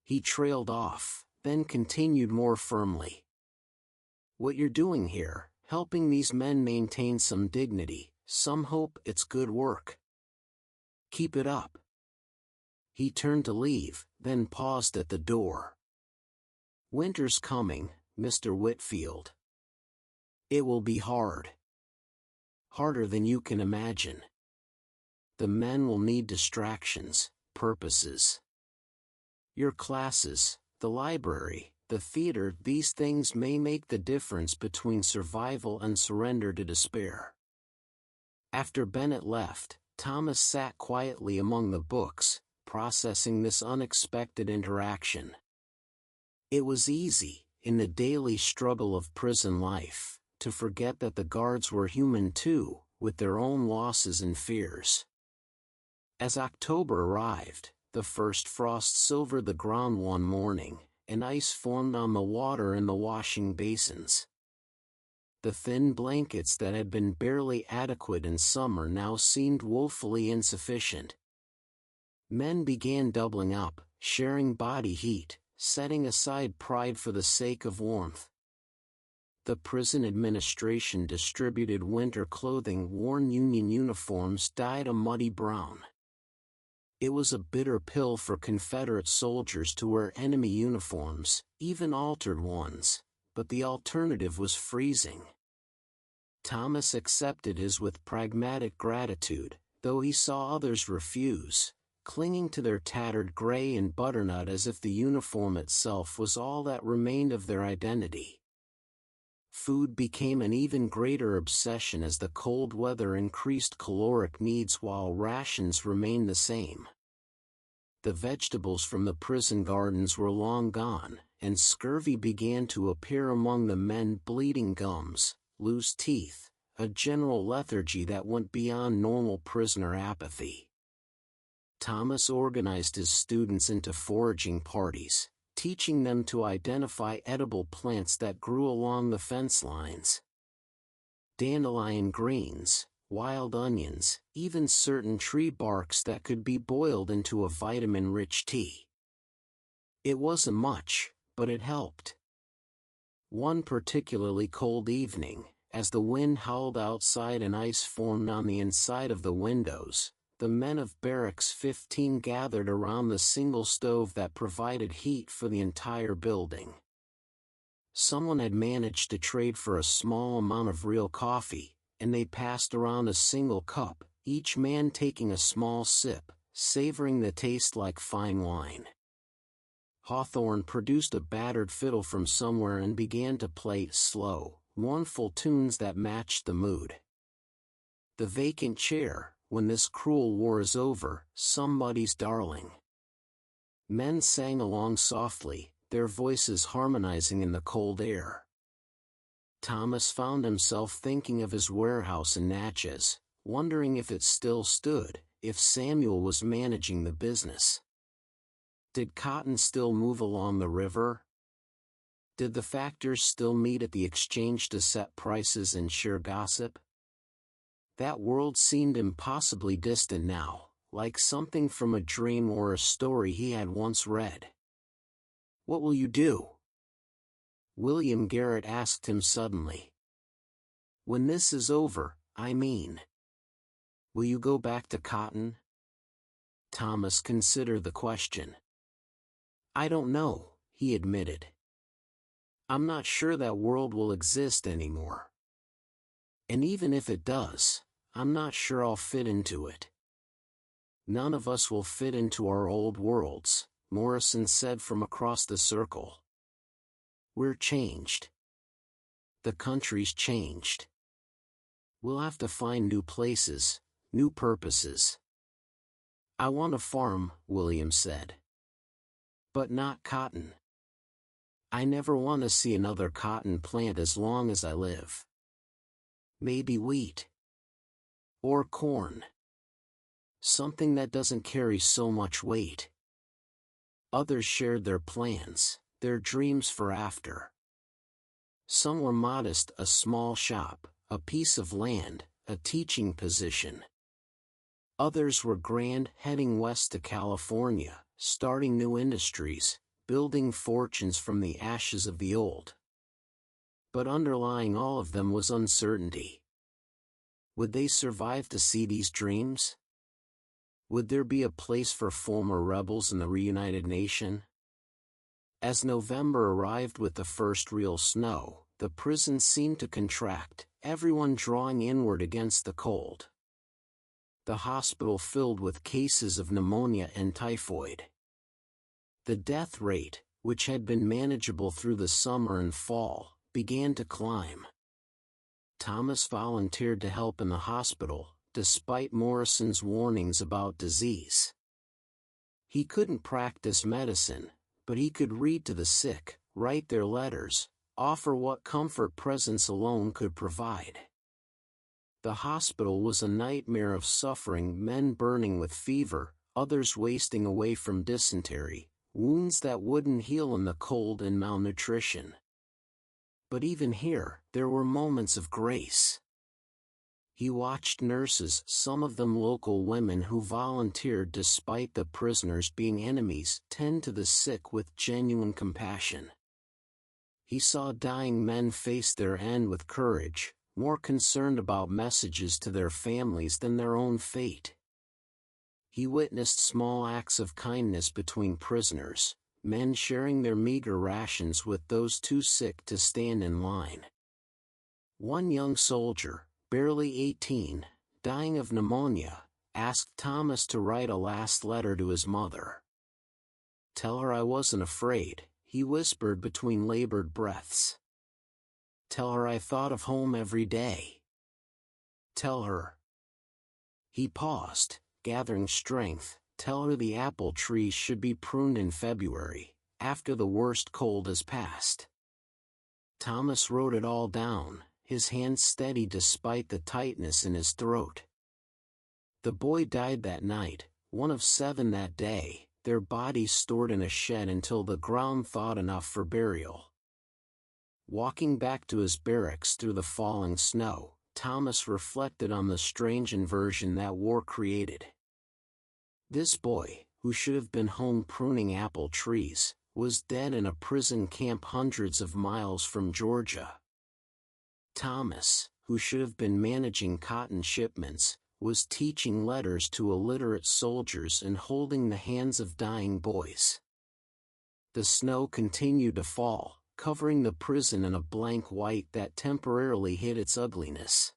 He trailed off, then continued more firmly. "What you're doing here, helping these men maintain some dignity, some hope, it's good work. Keep it up." He turned to leave, then paused at the door. "Winter's coming, Mr. Whitfield. It will be hard. Harder than you can imagine. The men will need distractions, purposes. Your classes, the library, the theater, these things may make the difference between survival and surrender to despair." After Bennett left, Thomas sat quietly among the books, processing this unexpected interaction. It was easy, in the daily struggle of prison life, to forget that the guards were human too, with their own losses and fears. As October arrived, the first frost silvered the ground one morning, and ice formed on the water in the washing basins. The thin blankets that had been barely adequate in summer now seemed woefully insufficient. Men began doubling up, sharing body heat, setting aside pride for the sake of warmth. The prison administration distributed winter clothing. Worn Union uniforms dyed a muddy brown. It was a bitter pill for Confederate soldiers to wear enemy uniforms, even altered ones, but the alternative was freezing. Thomas accepted his with pragmatic gratitude, though he saw others refuse, clinging to their tattered gray and butternut as if the uniform itself was all that remained of their identity. Food became an even greater obsession as the cold weather increased caloric needs while rations remained the same. The vegetables from the prison gardens were long gone, and scurvy began to appear among the men. Bleeding gums, loose teeth, a general lethargy that went beyond normal prisoner apathy. Thomas organized his students into foraging parties, teaching them to identify edible plants that grew along the fence lines. Dandelion greens, wild onions, even certain tree barks that could be boiled into a vitamin-rich tea. It wasn't much, but it helped. One particularly cold evening, as the wind howled outside and ice formed on the inside of the windows, the men of Barracks 15 gathered around the single stove that provided heat for the entire building. Someone had managed to trade for a small amount of real coffee, and they passed around a single cup, each man taking a small sip, savoring the taste like fine wine. Hawthorne produced a battered fiddle from somewhere and began to play slow, mournful tunes that matched the mood. The vacant chair, when this cruel war is over, somebody's darling. Men sang along softly, their voices harmonizing in the cold air. Thomas found himself thinking of his warehouse in Natchez, wondering if it still stood, if Samuel was managing the business. Did cotton still move along the river? Did the factors still meet at the exchange to set prices and share gossip? That world seemed impossibly distant now, like something from a dream or a story he had once read. "What will you do?" William Garrett asked him suddenly. "When this is over, I mean. Will you go back to cotton?" Thomas considered the question. "I don't know," he admitted. "I'm not sure that world will exist anymore. And even if it does, I'm not sure I'll fit into it." "None of us will fit into our old worlds," Morrison said from across the circle. "We're changed. The country's changed. We'll have to find new places, new purposes." "I want a farm," William said. "But not cotton. I never want to see another cotton plant as long as I live. Maybe wheat. Or corn. Something that doesn't carry so much weight." Others shared their plans, their dreams for after. Some were modest: a small shop, a piece of land, a teaching position. Others were grand: heading west to California, starting new industries, building fortunes from the ashes of the old. But underlying all of them was uncertainty. Would they survive to see these dreams? Would there be a place for former rebels in the reunited nation? As November arrived with the first real snow, the prison seemed to contract, everyone drawing inward against the cold. The hospital filled with cases of pneumonia and typhoid. The death rate, which had been manageable through the summer and fall, began to climb. Thomas volunteered to help in the hospital, despite Morrison's warnings about disease. He couldn't practice medicine, but he could read to the sick, write their letters, offer what comfort presence alone could provide. The hospital was a nightmare of suffering: men burning with fever, others wasting away from dysentery, wounds that wouldn't heal in the cold, and malnutrition. But even here, there were moments of grace. He watched nurses, some of them local women who volunteered despite the prisoners being enemies, tend to the sick with genuine compassion. He saw dying men face their end with courage, more concerned about messages to their families than their own fate. He witnessed small acts of kindness between prisoners, men sharing their meager rations with those too sick to stand in line. One young soldier, barely 18, dying of pneumonia, asked Thomas to write a last letter to his mother. "Tell her I wasn't afraid," he whispered between labored breaths. "Tell her I thought of home every day. Tell her." He paused, gathering strength. "Tell her the apple trees should be pruned in February, after the worst cold has passed." Thomas wrote it all down, his hand steady despite the tightness in his throat. The boy died that night, one of 7 that day, their bodies stored in a shed until the ground thawed enough for burial. Walking back to his barracks through the falling snow, Thomas reflected on the strange inversion that war created. This boy, who should have been home pruning apple trees, was dead in a prison camp hundreds of miles from Georgia. Thomas, who should have been managing cotton shipments, was teaching letters to illiterate soldiers and holding the hands of dying boys. The snow continued to fall, covering the prison in a blank white that temporarily hid its ugliness.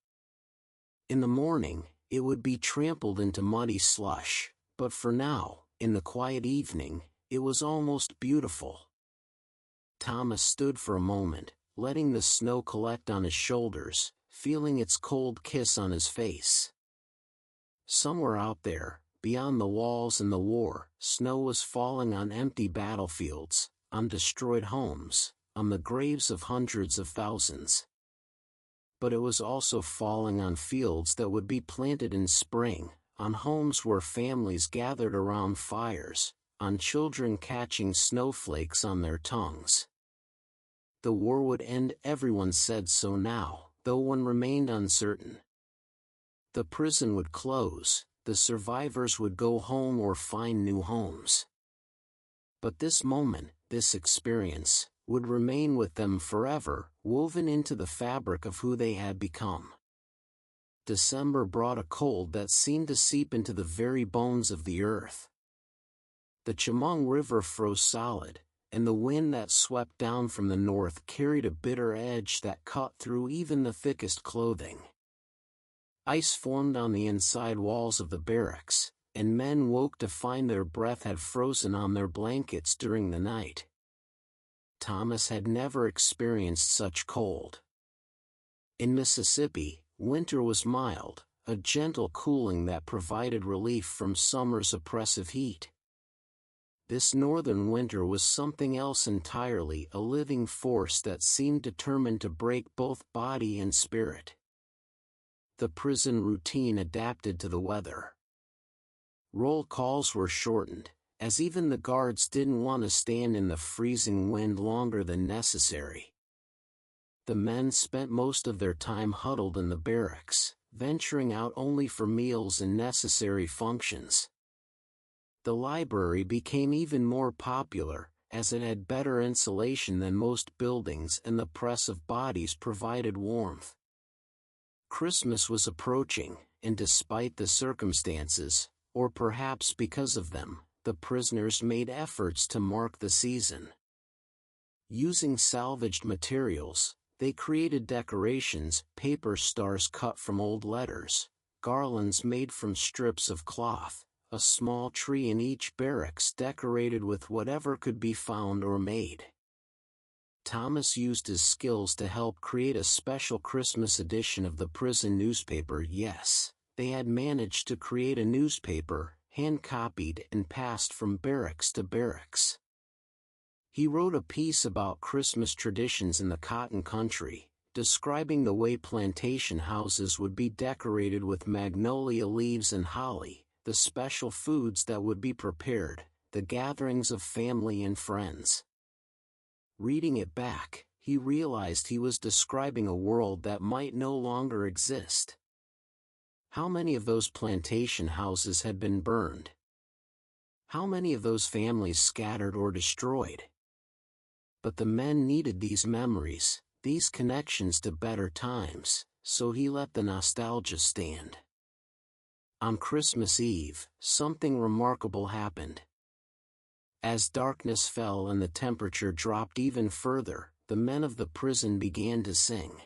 In the morning, it would be trampled into muddy slush, but for now, in the quiet evening, it was almost beautiful. Thomas stood for a moment, letting the snow collect on his shoulders, feeling its cold kiss on his face. Somewhere out there, beyond the walls and the war, snow was falling on empty battlefields, on destroyed homes, on the graves of hundreds of thousands. But it was also falling on fields that would be planted in spring, on homes where families gathered around fires, on children catching snowflakes on their tongues. The war would end, everyone said so now, though one remained uncertain. The prison would close, the survivors would go home or find new homes. But this moment, this experience, would remain with them forever, woven into the fabric of who they had become. December brought a cold that seemed to seep into the very bones of the earth. The Chemung River froze solid, and the wind that swept down from the north carried a bitter edge that cut through even the thickest clothing. Ice formed on the inside walls of the barracks, and men woke to find their breath had frozen on their blankets during the night. Thomas had never experienced such cold. In Mississippi, winter was mild, a gentle cooling that provided relief from summer's oppressive heat. This northern winter was something else entirely, a living force that seemed determined to break both body and spirit. The prison routine adapted to the weather. Roll calls were shortened, as even the guards didn't want to stand in the freezing wind longer than necessary. The men spent most of their time huddled in the barracks, venturing out only for meals and necessary functions. The library became even more popular, as it had better insulation than most buildings and the press of bodies provided warmth. Christmas was approaching, and despite the circumstances, or perhaps because of them, the prisoners made efforts to mark the season. Using salvaged materials, they created decorations, paper stars cut from old letters, garlands made from strips of cloth, a small tree in each barracks decorated with whatever could be found or made. Thomas used his skills to help create a special Christmas edition of the prison newspaper. Yes, they had managed to create a newspaper, hand-copied and passed from barracks to barracks. He wrote a piece about Christmas traditions in the cotton country, describing the way plantation houses would be decorated with magnolia leaves and holly, the special foods that would be prepared, the gatherings of family and friends. Reading it back, he realized he was describing a world that might no longer exist. How many of those plantation houses had been burned? How many of those families scattered or destroyed? But the men needed these memories, these connections to better times, so he let the nostalgia stand. On Christmas Eve, something remarkable happened. As darkness fell and the temperature dropped even further, the men of the prison began to sing.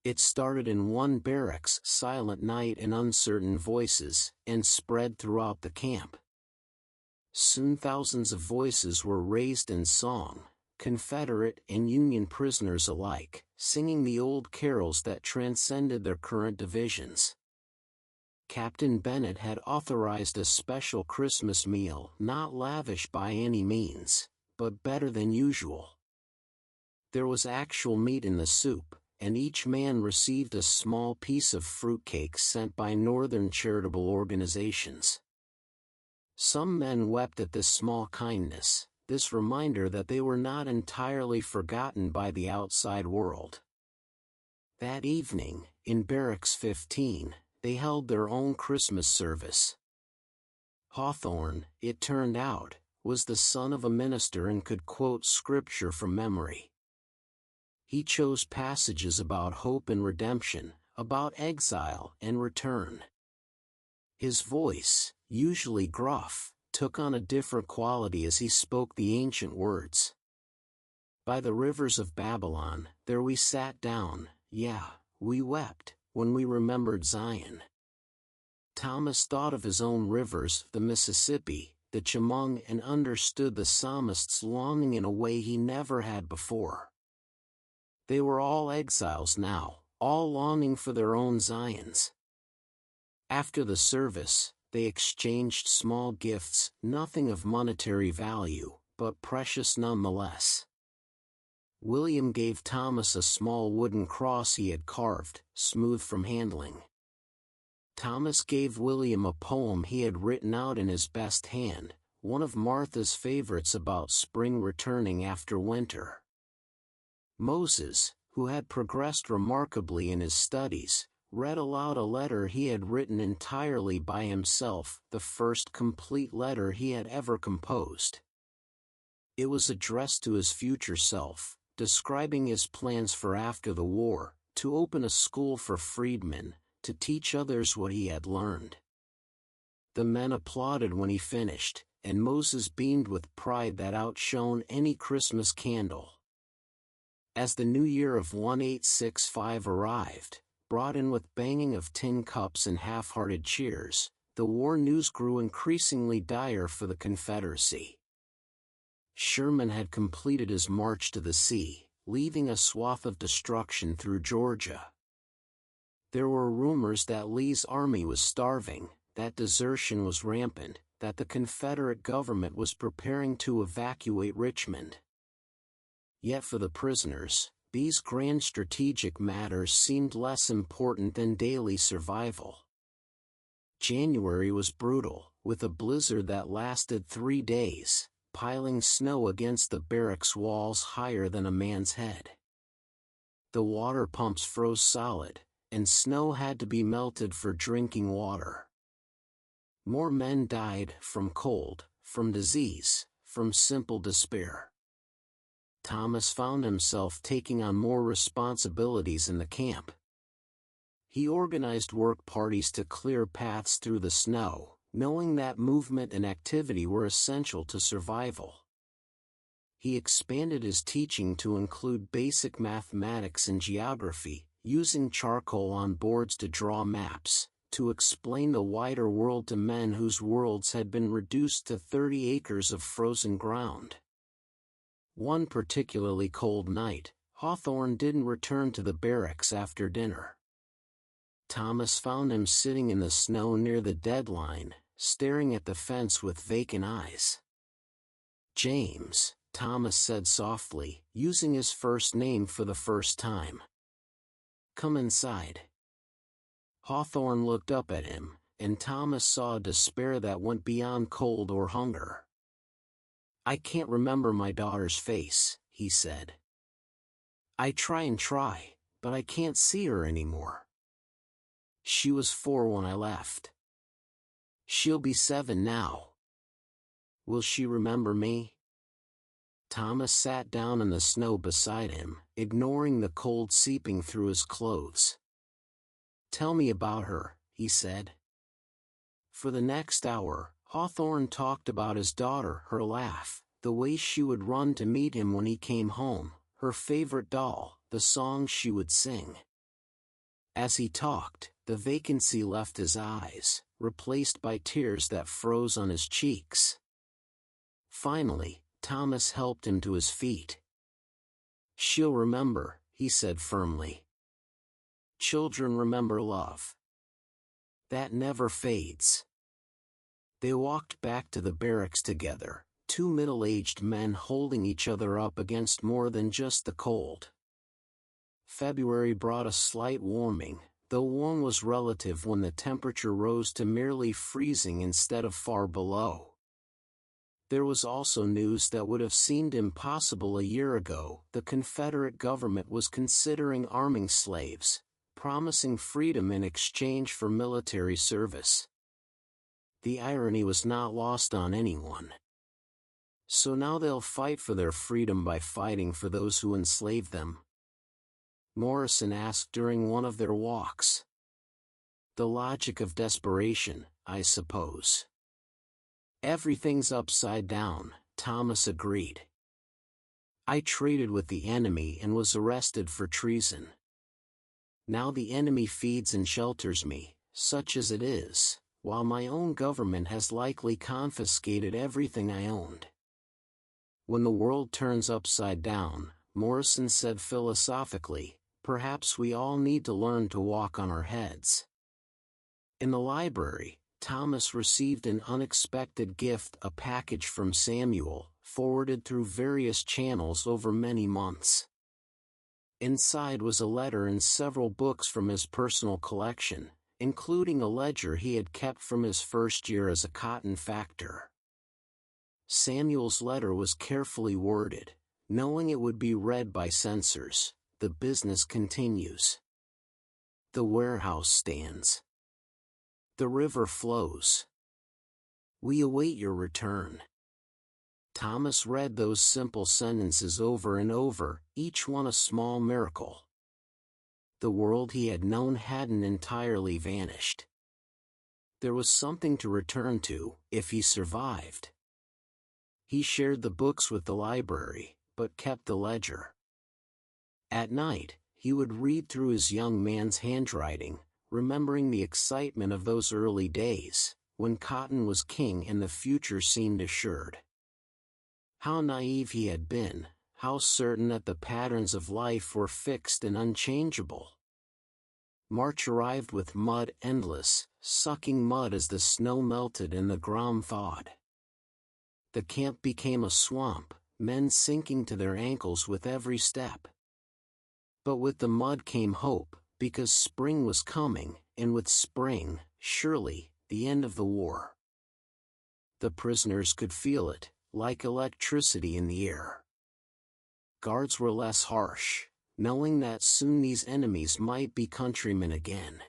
It started in one barracks, Silent Night and Uncertain Voices, and spread throughout the camp. Soon thousands of voices were raised in song, Confederate and Union prisoners alike, singing the old carols that transcended their current divisions. Captain Bennett had authorized a special Christmas meal, not lavish by any means, but better than usual. There was actual meat in the soup, and each man received a small piece of fruitcake sent by Northern charitable organizations. Some men wept at this small kindness, this reminder that they were not entirely forgotten by the outside world. That evening, in Barracks 15, they held their own Christmas service. Hawthorne, it turned out, was the son of a minister and could quote scripture from memory. He chose passages about hope and redemption, about exile and return. His voice, usually gruff, took on a different quality as he spoke the ancient words. By the rivers of Babylon, there we sat down, yeah, we wept, when we remembered Zion. Thomas thought of his own rivers, the Mississippi, the Chemung, and understood the psalmist's longing in a way he never had before. They were all exiles now, all longing for their own Zions. After the service, they exchanged small gifts, nothing of monetary value, but precious nonetheless. William gave Thomas a small wooden cross he had carved, smooth from handling. Thomas gave William a poem he had written out in his best hand, one of Martha's favorites about spring returning after winter. Moses, who had progressed remarkably in his studies, read aloud a letter he had written entirely by himself, the first complete letter he had ever composed. It was addressed to his future self, describing his plans for after the war, to open a school for freedmen, to teach others what he had learned. The men applauded when he finished, and Moses beamed with pride that outshone any Christmas candle. As the new year of 1865 arrived, brought in with banging of tin cups and half-hearted cheers, the war news grew increasingly dire for the Confederacy. Sherman had completed his march to the sea, leaving a swath of destruction through Georgia. There were rumors that Lee's army was starving, that desertion was rampant, that the Confederate government was preparing to evacuate Richmond. Yet for the prisoners, these grand strategic matters seemed less important than daily survival. January was brutal, with a blizzard that lasted 3 days, piling snow against the barracks walls higher than a man's head. The water pumps froze solid, and snow had to be melted for drinking water. More men died from cold, from disease, from simple despair. Thomas found himself taking on more responsibilities in the camp. He organized work parties to clear paths through the snow, knowing that movement and activity were essential to survival. He expanded his teaching to include basic mathematics and geography, using charcoal on boards to draw maps, to explain the wider world to men whose worlds had been reduced to 30 acres of frozen ground. One particularly cold night, Hawthorne didn't return to the barracks after dinner. Thomas found him sitting in the snow near the deadline, staring at the fence with vacant eyes. "James," Thomas said softly, using his first name for the first time. "Come inside." Hawthorne looked up at him, and Thomas saw a despair that went beyond cold or hunger. "I can't remember my daughter's face," he said. "I try, but I can't see her anymore. She was 4 when I left. She'll be 7 now. Will she remember me?" Thomas sat down in the snow beside him, ignoring the cold seeping through his clothes. "Tell me about her," he said. For the next hour, Hawthorne talked about his daughter, her laugh, the way she would run to meet him when he came home, her favorite doll, the songs she would sing. As he talked, the vacancy left his eyes, replaced by tears that froze on his cheeks. Finally, Thomas helped him to his feet. "She'll remember," he said firmly. "Children remember love. That never fades." They walked back to the barracks together, 2 middle-aged men holding each other up against more than just the cold. February brought a slight warming, though warm was relative when the temperature rose to merely freezing instead of far below. There was also news that would have seemed impossible a year ago. The Confederate government was considering arming slaves, promising freedom in exchange for military service. The irony was not lost on anyone. So now they'll fight for their freedom by fighting for those who enslaved them? Morrison asked during one of their walks. The logic of desperation, I suppose. Everything's upside down, Thomas agreed. I traded with the enemy and was arrested for treason. Now the enemy feeds and shelters me, such as it is, while my own government has likely confiscated everything I owned. When the world turns upside down, Morrison said philosophically, perhaps we all need to learn to walk on our heads. In the library, Thomas received an unexpected gift, a package from Samuel, forwarded through various channels over many months. Inside was a letter and several books from his personal collection, including a ledger he had kept from his first year as a cotton factor. Samuel's letter was carefully worded, knowing it would be read by censors. The business continues. The warehouse stands. The river flows. We await your return. Thomas read those simple sentences over and over, each one a small miracle. The world he had known hadn't entirely vanished. There was something to return to, if he survived. He shared the books with the library, but kept the ledger. At night, he would read through his young man's handwriting, remembering the excitement of those early days, when cotton was king and the future seemed assured. How naive he had been, how certain that the patterns of life were fixed and unchangeable. March arrived with mud endless, sucking mud as the snow melted and the ground thawed. The camp became a swamp, men sinking to their ankles with every step. But with the mud came hope, because spring was coming, and with spring, surely, the end of the war. The prisoners could feel it, like electricity in the air. Guards were less harsh, knowing that soon these enemies might be countrymen again.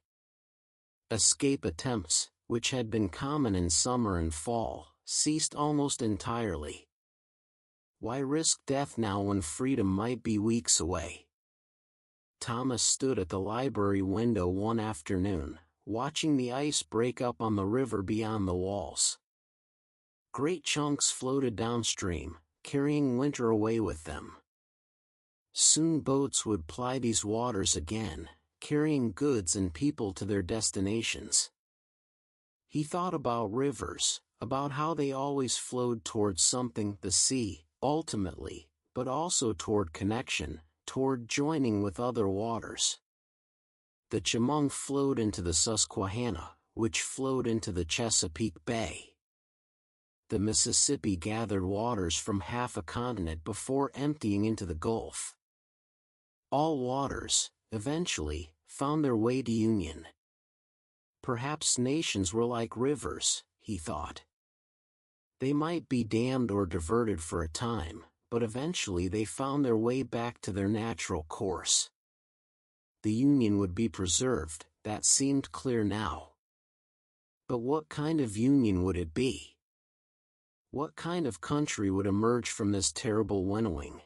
Escape attempts, which had been common in summer and fall, ceased almost entirely. Why risk death now when freedom might be weeks away? Thomas stood at the library window one afternoon, watching the ice break up on the river beyond the walls. Great chunks floated downstream, carrying winter away with them. Soon boats would ply these waters again, carrying goods and people to their destinations. He thought about rivers, about how they always flowed toward something, the sea, ultimately, but also toward connection, toward joining with other waters. The Chemung flowed into the Susquehanna, which flowed into the Chesapeake Bay. The Mississippi gathered waters from half a continent before emptying into the Gulf. All waters, eventually, found their way to Union. Perhaps nations were like rivers, he thought. They might be dammed or diverted for a time, but eventually they found their way back to their natural course. The Union would be preserved, that seemed clear now. But what kind of Union would it be? What kind of country would emerge from this terrible winnowing?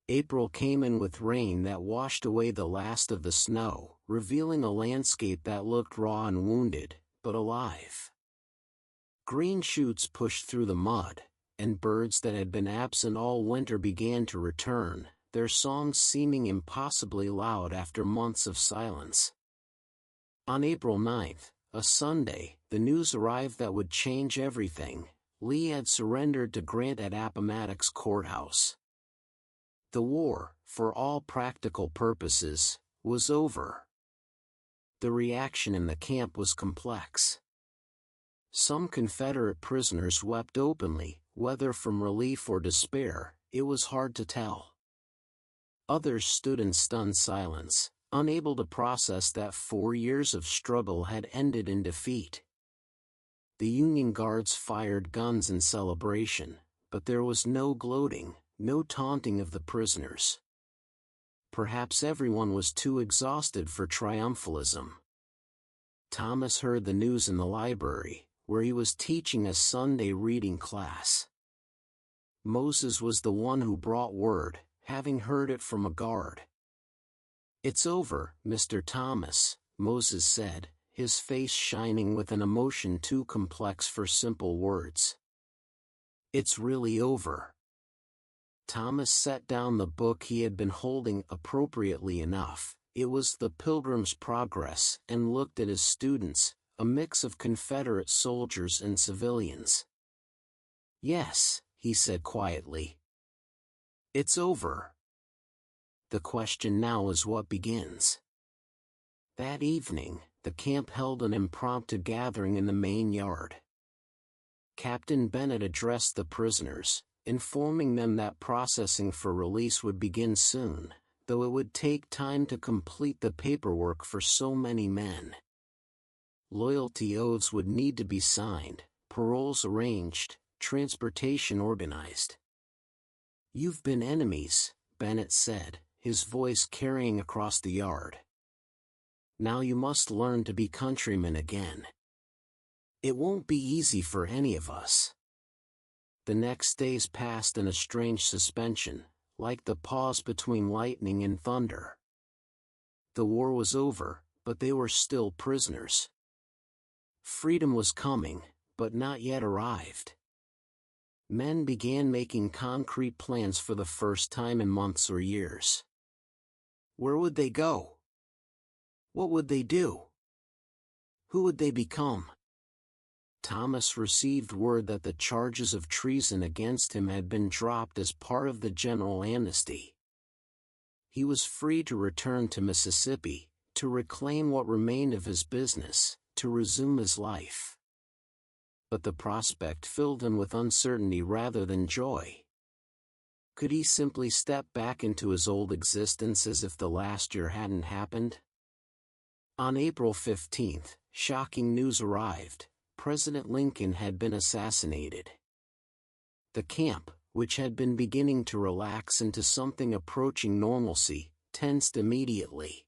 April came in with rain that washed away the last of the snow, revealing a landscape that looked raw and wounded, but alive. Green shoots pushed through the mud, and birds that had been absent all winter began to return, their songs seeming impossibly loud after months of silence. On April 9th, a Sunday, the news arrived that would change everything. Lee had surrendered to Grant at Appomattox Courthouse. The war, for all practical purposes, was over. The reaction in the camp was complex. Some Confederate prisoners wept openly, whether from relief or despair, it was hard to tell. Others stood in stunned silence, unable to process that 4 years of struggle had ended in defeat. The Union Guards fired guns in celebration, but there was no gloating, no taunting of the prisoners. Perhaps everyone was too exhausted for triumphalism. Thomas heard the news in the library, where he was teaching a Sunday reading class. Moses was the one who brought word, having heard it from a guard. "It's over, Mr. Thomas," Moses said, his face shining with an emotion too complex for simple words. "It's really over." Thomas set down the book he had been holding appropriately enough. It was The Pilgrim's Progress, and looked at his students, a mix of Confederate soldiers and civilians. "Yes," he said quietly. "It's over. The question now is what begins." That evening, the camp held an impromptu gathering in the main yard. Captain Bennett addressed the prisoners, informing them that processing for release would begin soon, though it would take time to complete the paperwork for so many men. Loyalty oaths would need to be signed, paroles arranged, transportation organized. "You've been enemies," Bennett said, his voice carrying across the yard. "Now you must learn to be countrymen again. It won't be easy for any of us." The next days passed in a strange suspension, like the pause between lightning and thunder. The war was over, but they were still prisoners. Freedom was coming, but not yet arrived. Men began making concrete plans for the first time in months or years. Where would they go? What would they do? Who would they become? Thomas received word that the charges of treason against him had been dropped as part of the general amnesty. He was free to return to Mississippi, to reclaim what remained of his business, to resume his life. But the prospect filled him with uncertainty rather than joy. Could he simply step back into his old existence as if the last year hadn't happened? On April 15th, shocking news arrived. President Lincoln had been assassinated. The camp, which had been beginning to relax into something approaching normalcy, tensed immediately.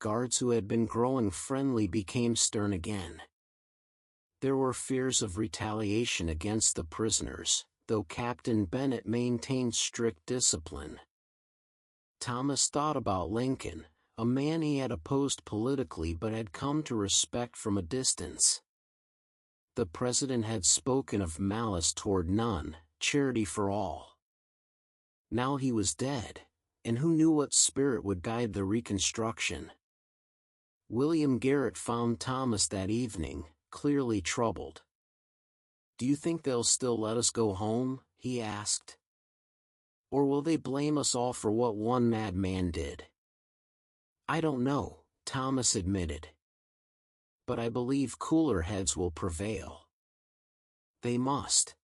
Guards who had been growing friendly became stern again. There were fears of retaliation against the prisoners, though Captain Bennett maintained strict discipline. Thomas thought about Lincoln, a man he had opposed politically but had come to respect from a distance. The president had spoken of malice toward none, charity for all. Now he was dead, and who knew what spirit would guide the reconstruction? William Garrett found Thomas that evening, clearly troubled. "Do you think they'll still let us go home?" he asked. "Or will they blame us all for what one madman did?" "I don't know," Thomas admitted. "But I believe cooler heads will prevail. They must.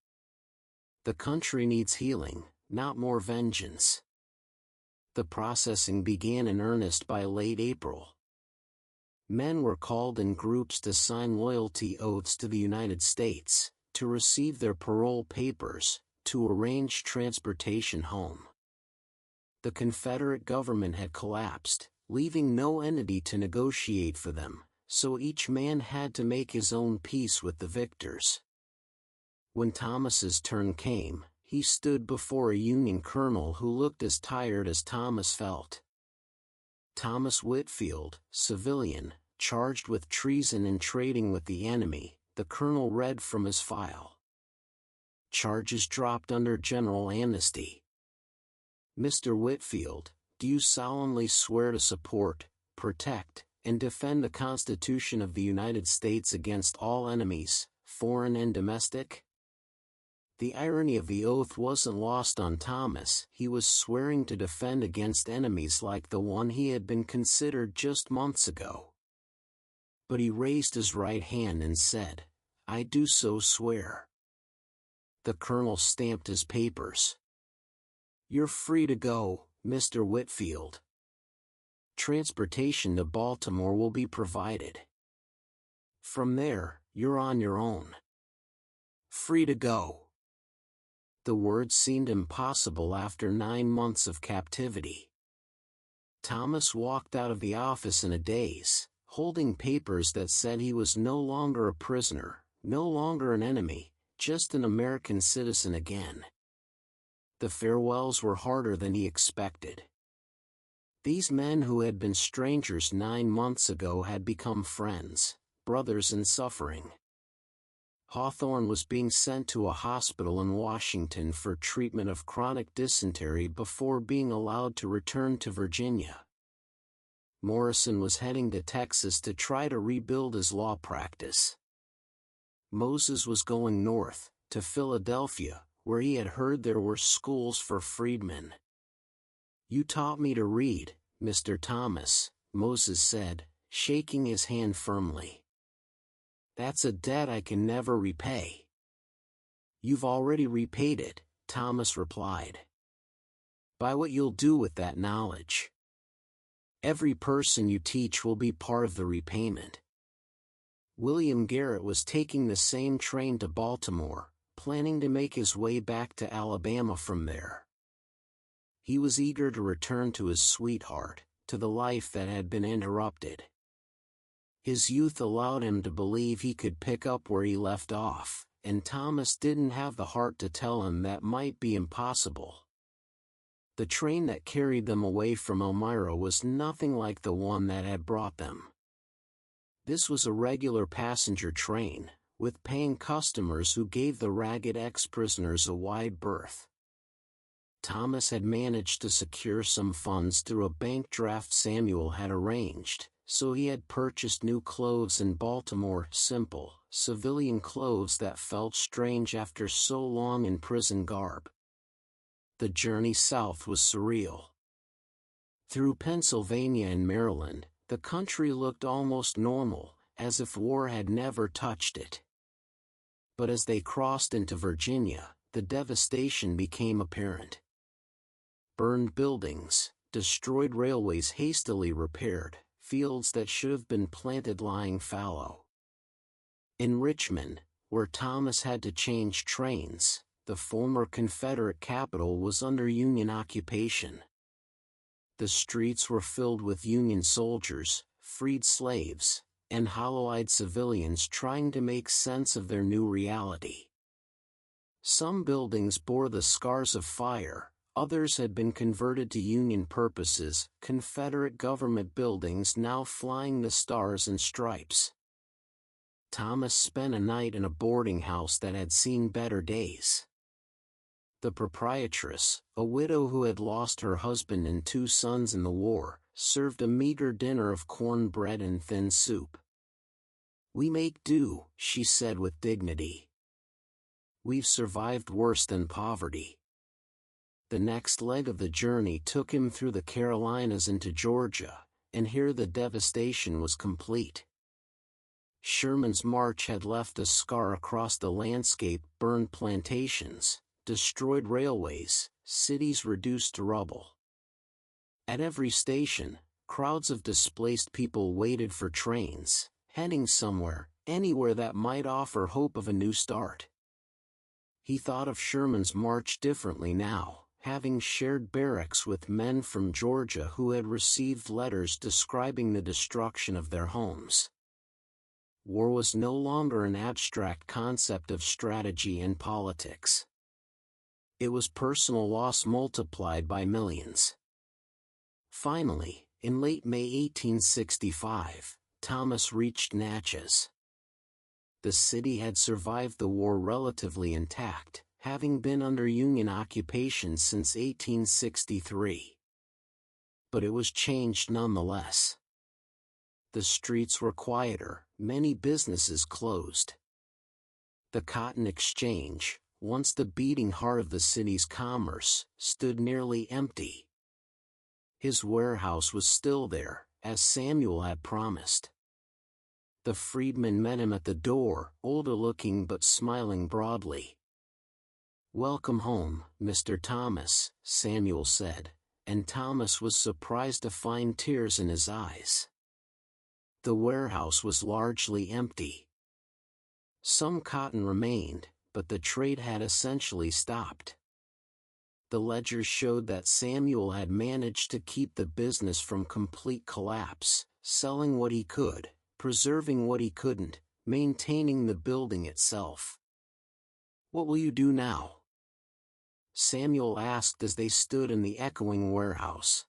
The country needs healing, not more vengeance." The processing began in earnest by late April. Men were called in groups to sign loyalty oaths to the United States, to receive their parole papers, to arrange transportation home. The Confederate government had collapsed, leaving no entity to negotiate for them, so each man had to make his own peace with the victors. When Thomas's turn came, he stood before a Union colonel who looked as tired as Thomas felt. Thomas Whitfield, civilian, charged with treason and trading with the enemy, the colonel read from his file. Charges dropped under general amnesty. "Mr. Whitfield, do you solemnly swear to support, protect, and defend the Constitution of the United States against all enemies, foreign and domestic?" The irony of the oath wasn't lost on Thomas. He was swearing to defend against enemies like the one he had been considered just months ago. But he raised his right hand and said, "I do so swear." The colonel stamped his papers. "You're free to go, Mr. Whitfield." Transportation to Baltimore will be provided. From there, you're on your own. Free to go." The words seemed impossible after 9 months of captivity. Thomas walked out of the office in a daze, holding papers that said he was no longer a prisoner, no longer an enemy, just an American citizen again. The farewells were harder than he expected. These men who had been strangers 9 months ago had become friends, brothers in suffering. Hawthorne was being sent to a hospital in Washington for treatment of chronic dysentery before being allowed to return to Virginia. Morrison was heading to Texas to try to rebuild his law practice. Moses was going north, to Philadelphia, where he had heard there were schools for freedmen. "You taught me to read, Mr. Thomas," Moses said, shaking his hand firmly. "That's a debt I can never repay." "You've already repaid it," Thomas replied. "By what you'll do with that knowledge. Every person you teach will be part of the repayment." William Garrett was taking the same train to Baltimore, planning to make his way back to Alabama from there. He was eager to return to his sweetheart, to the life that had been interrupted. His youth allowed him to believe he could pick up where he left off, and Thomas didn't have the heart to tell him that might be impossible. The train that carried them away from Elmira was nothing like the one that had brought them. This was a regular passenger train, with paying customers who gave the ragged ex-prisoners a wide berth. Thomas had managed to secure some funds through a bank draft Samuel had arranged, so he had purchased new clothes in Baltimore, simple, civilian clothes that felt strange after so long in prison garb. The journey south was surreal. Through Pennsylvania and Maryland, the country looked almost normal, as if war had never touched it. But as they crossed into Virginia, the devastation became apparent. Burned buildings, destroyed railways hastily repaired, fields that should have been planted lying fallow. In Richmond, where Thomas had to change trains, the former Confederate capital was under Union occupation. The streets were filled with Union soldiers, freed slaves, and hollow-eyed civilians trying to make sense of their new reality. Some buildings bore the scars of fire, others had been converted to Union purposes, Confederate government buildings now flying the stars and stripes. Thomas spent a night in a boarding house that had seen better days. The proprietress, a widow who had lost her husband and 2 sons in the war, served a meager dinner of corn bread and thin soup. "We make do," she said with dignity. "We've survived worse than poverty." The next leg of the journey took him through the Carolinas into Georgia, and here the devastation was complete. Sherman's march had left a scar across the landscape: burned plantations, destroyed railways, cities reduced to rubble. At every station, crowds of displaced people waited for trains, heading somewhere, anywhere that might offer hope of a new start. He thought of Sherman's march differently now, having shared barracks with men from Georgia who had received letters describing the destruction of their homes. War was no longer an abstract concept of strategy and politics. It was personal loss multiplied by millions. Finally, in late May 1865, Thomas reached Natchez. The city had survived the war relatively intact, having been under Union occupation since 1863. But it was changed nonetheless. The streets were quieter, many businesses closed. The Cotton Exchange, once the beating heart of the city's commerce, stood nearly empty. His warehouse was still there, as Samuel had promised. The freedman met him at the door, older-looking but smiling broadly. "Welcome home, Mr. Thomas," Samuel said, and Thomas was surprised to find tears in his eyes. The warehouse was largely empty. Some cotton remained, but the trade had essentially stopped. The ledgers showed that Samuel had managed to keep the business from complete collapse, selling what he could, preserving what he couldn't, maintaining the building itself. "What will you do now?" Samuel asked as they stood in the echoing warehouse.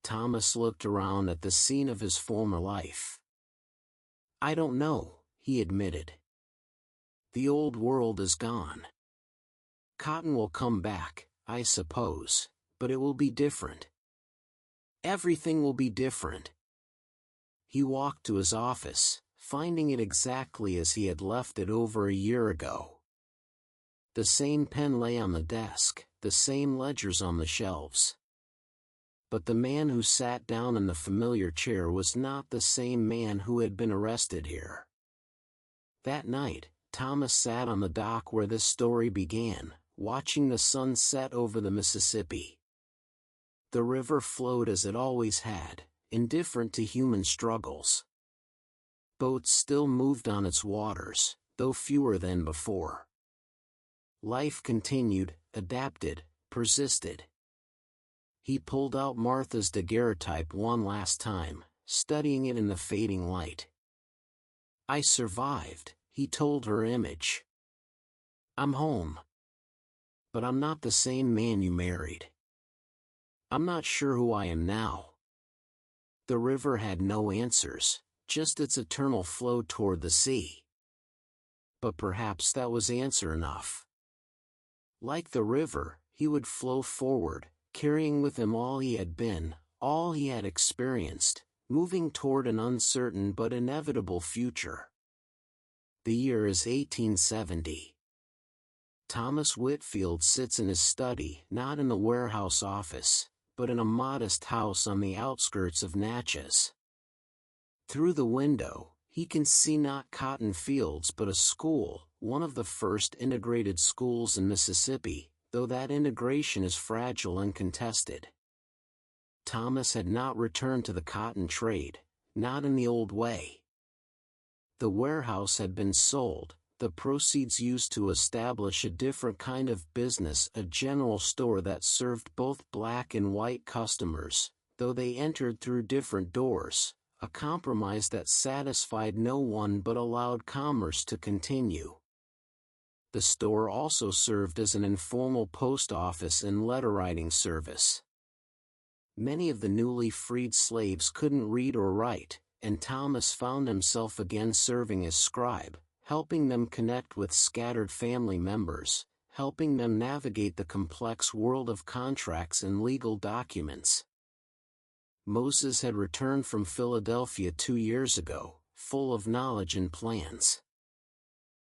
Thomas looked around at the scene of his former life. "I don't know," he admitted. "The old world is gone. Cotton will come back, I suppose, but it will be different. Everything will be different." He walked to his office, finding it exactly as he had left it over a year ago. The same pen lay on the desk, the same ledgers on the shelves. But the man who sat down in the familiar chair was not the same man who had been arrested here. That night, Thomas sat on the dock where this story began, watching the sun set over the Mississippi. The river flowed as it always had, indifferent to human struggles. Boats still moved on its waters, though fewer than before. Life continued, adapted, persisted. He pulled out Martha's daguerreotype one last time, studying it in the fading light. "I survived," he told her image. "I'm home. But I'm not the same man you married. I'm not sure who I am now." The river had no answers, just its eternal flow toward the sea. But perhaps that was answer enough. Like the river, he would flow forward, carrying with him all he had been, all he had experienced, moving toward an uncertain but inevitable future. The year is 1870. Thomas Whitfield sits in his study, not in the warehouse office, but in a modest house on the outskirts of Natchez. Through the window, he can see not cotton fields but a school, one of the first integrated schools in Mississippi, though that integration is fragile and contested. Thomas had not returned to the cotton trade, not in the old way. The warehouse had been sold, the proceeds used to establish a different kind of business, a general store that served both black and white customers, though they entered through different doors, a compromise that satisfied no one but allowed commerce to continue. The store also served as an informal post office and letter-writing service. Many of the newly freed slaves couldn't read or write, and Thomas found himself again serving as scribe, helping them connect with scattered family members, helping them navigate the complex world of contracts and legal documents. Moses had returned from Philadelphia 2 years ago, full of knowledge and plans.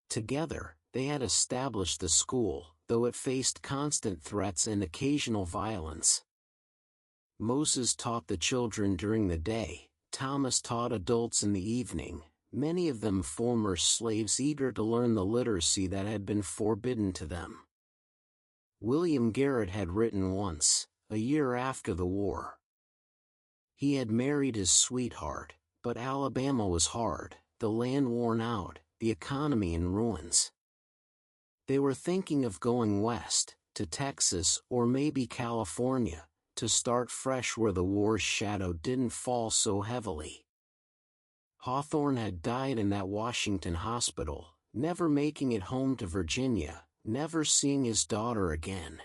Together, they had established the school, though it faced constant threats and occasional violence. Moses taught the children during the day, Thomas taught adults in the evening, many of them former slaves eager to learn the literacy that had been forbidden to them. William Garrett had written once, a year after the war. He had married his sweetheart, but Alabama was hard, the land worn out, the economy in ruins. They were thinking of going west, to Texas or maybe California, to start fresh where the war's shadow didn't fall so heavily. Hawthorne had died in that Washington hospital, never making it home to Virginia, never seeing his daughter again.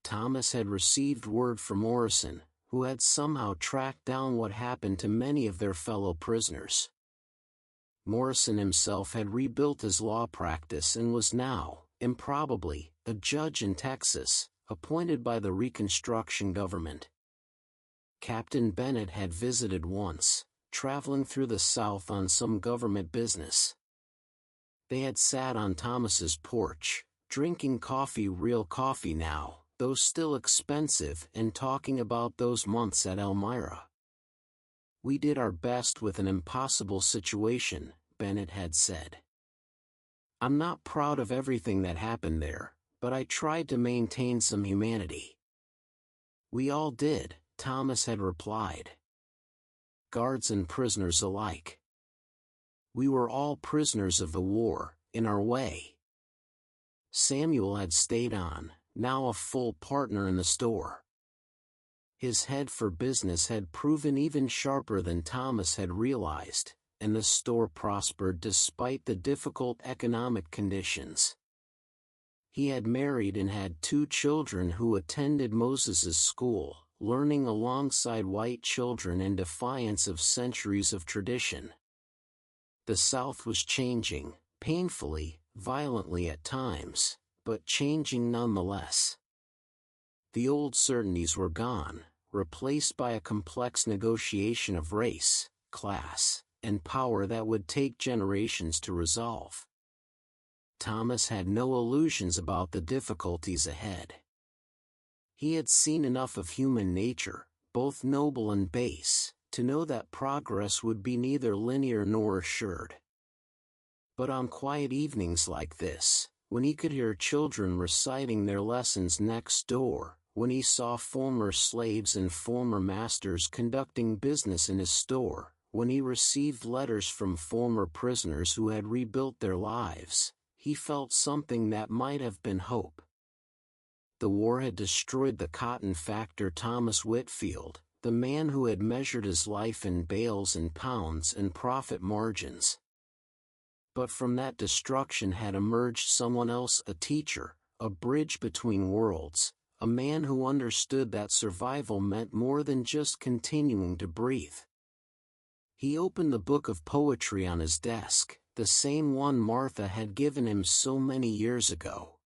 Thomas had received word from Morrison, who had somehow tracked down what happened to many of their fellow prisoners. Morrison himself had rebuilt his law practice and was now, improbably, a judge in Texas, appointed by the Reconstruction government. Captain Bennett had visited once, traveling through the South on some government business. They had sat on Thomas's porch, drinking coffee, real coffee now, though still expensive, and talking about those months at Elmira. "We did our best with an impossible situation," Bennett had said. "I'm not proud of everything that happened there, but I tried to maintain some humanity. We all did, Thomas had replied. Guards and prisoners alike. We were all prisoners of the war, in our way. Samuel had stayed on, now a full partner in the store. His head for business had proven even sharper than Thomas had realized, and the store prospered despite the difficult economic conditions. He had married and had 2 children who attended Moses's school, learning alongside white children in defiance of centuries of tradition. The South was changing, painfully, violently at times, but changing nonetheless. The old certainties were gone, replaced by a complex negotiation of race, class, and power that would take generations to resolve. Thomas had no illusions about the difficulties ahead. He had seen enough of human nature, both noble and base, to know that progress would be neither linear nor assured. But on quiet evenings like this, when he could hear children reciting their lessons next door, when he saw former slaves and former masters conducting business in his store, when he received letters from former prisoners who had rebuilt their lives, he felt something that might have been hope. The war had destroyed the cotton factor Thomas Whitfield, the man who had measured his life in bales and pounds and profit margins. But from that destruction had emerged someone else, a teacher, a bridge between worlds, a man who understood that survival meant more than just continuing to breathe. He opened the book of poetry on his desk, the same one Martha had given him so many years ago.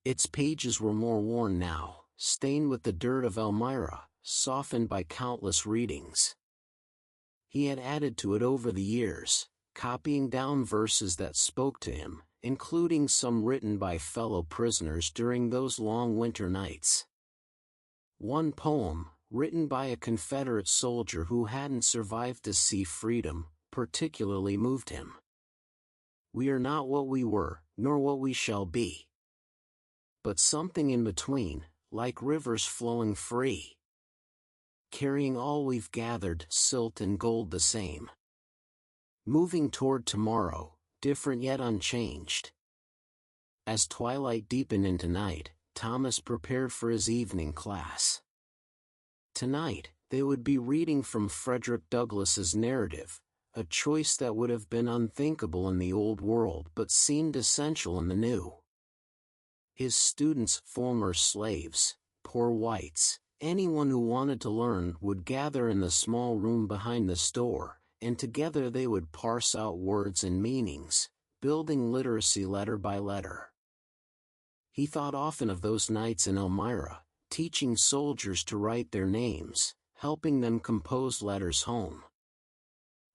Its pages were more worn now, stained with the dirt of Elmira, softened by countless readings. He had added to it over the years, copying down verses that spoke to him, including some written by fellow prisoners during those long winter nights. One poem, written by a Confederate soldier who hadn't survived to see freedom, particularly moved him. We are not what we were, nor what we shall be, but something in between, like rivers flowing free, carrying all we've gathered, silt and gold the same, moving toward tomorrow, different yet unchanged. As twilight deepened into night, Thomas prepared for his evening class. Tonight, they would be reading from Frederick Douglass's narrative, a choice that would have been unthinkable in the old world but seemed essential in the new. His students, former slaves, poor whites, anyone who wanted to learn would gather in the small room behind the store, and together they would parse out words and meanings, building literacy letter by letter. He thought often of those nights in Elmira, teaching soldiers to write their names, helping them compose letters home.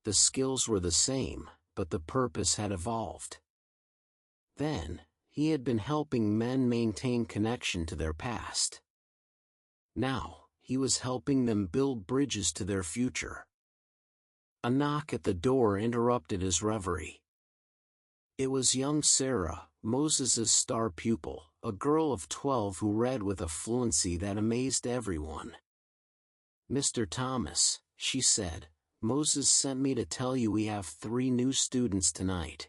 The skills were the same, but the purpose had evolved. Then, he had been helping men maintain connection to their past. Now, he was helping them build bridges to their future. A knock at the door interrupted his reverie. It was young Sarah, Moses's star pupil, a girl of 12 who read with a fluency that amazed everyone. "Mr. Thomas," she said, "Moses sent me to tell you we have 3 new students tonight.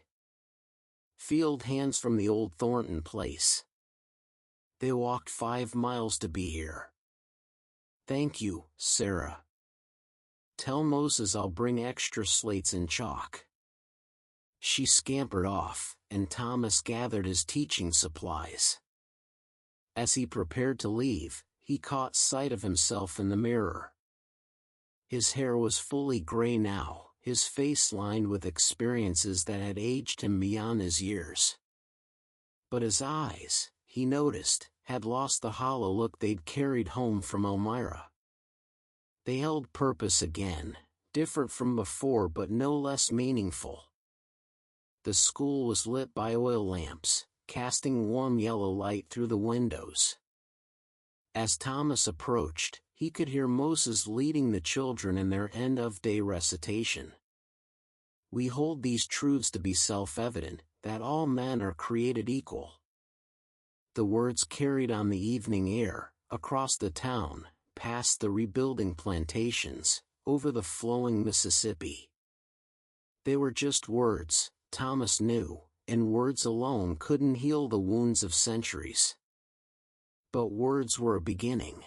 Field hands from the old Thornton place. They walked 5 miles to be here." "Thank you, Sarah. Tell Moses I'll bring extra slates and chalk." She scampered off, and Thomas gathered his teaching supplies. As he prepared to leave, he caught sight of himself in the mirror. His hair was fully gray now, his face lined with experiences that had aged him beyond his years. But his eyes, he noticed, had lost the hollow look they'd carried home from Elmira. They held purpose again, different from before but no less meaningful. The school was lit by oil lamps, casting warm yellow light through the windows. As Thomas approached, he could hear Moses leading the children in their end-of-day recitation. "We hold these truths to be self-evident, that all men are created equal." The words carried on the evening air, across the town, past the rebuilding plantations, over the flowing Mississippi. They were just words, Thomas knew, and words alone couldn't heal the wounds of centuries. But words were a beginning.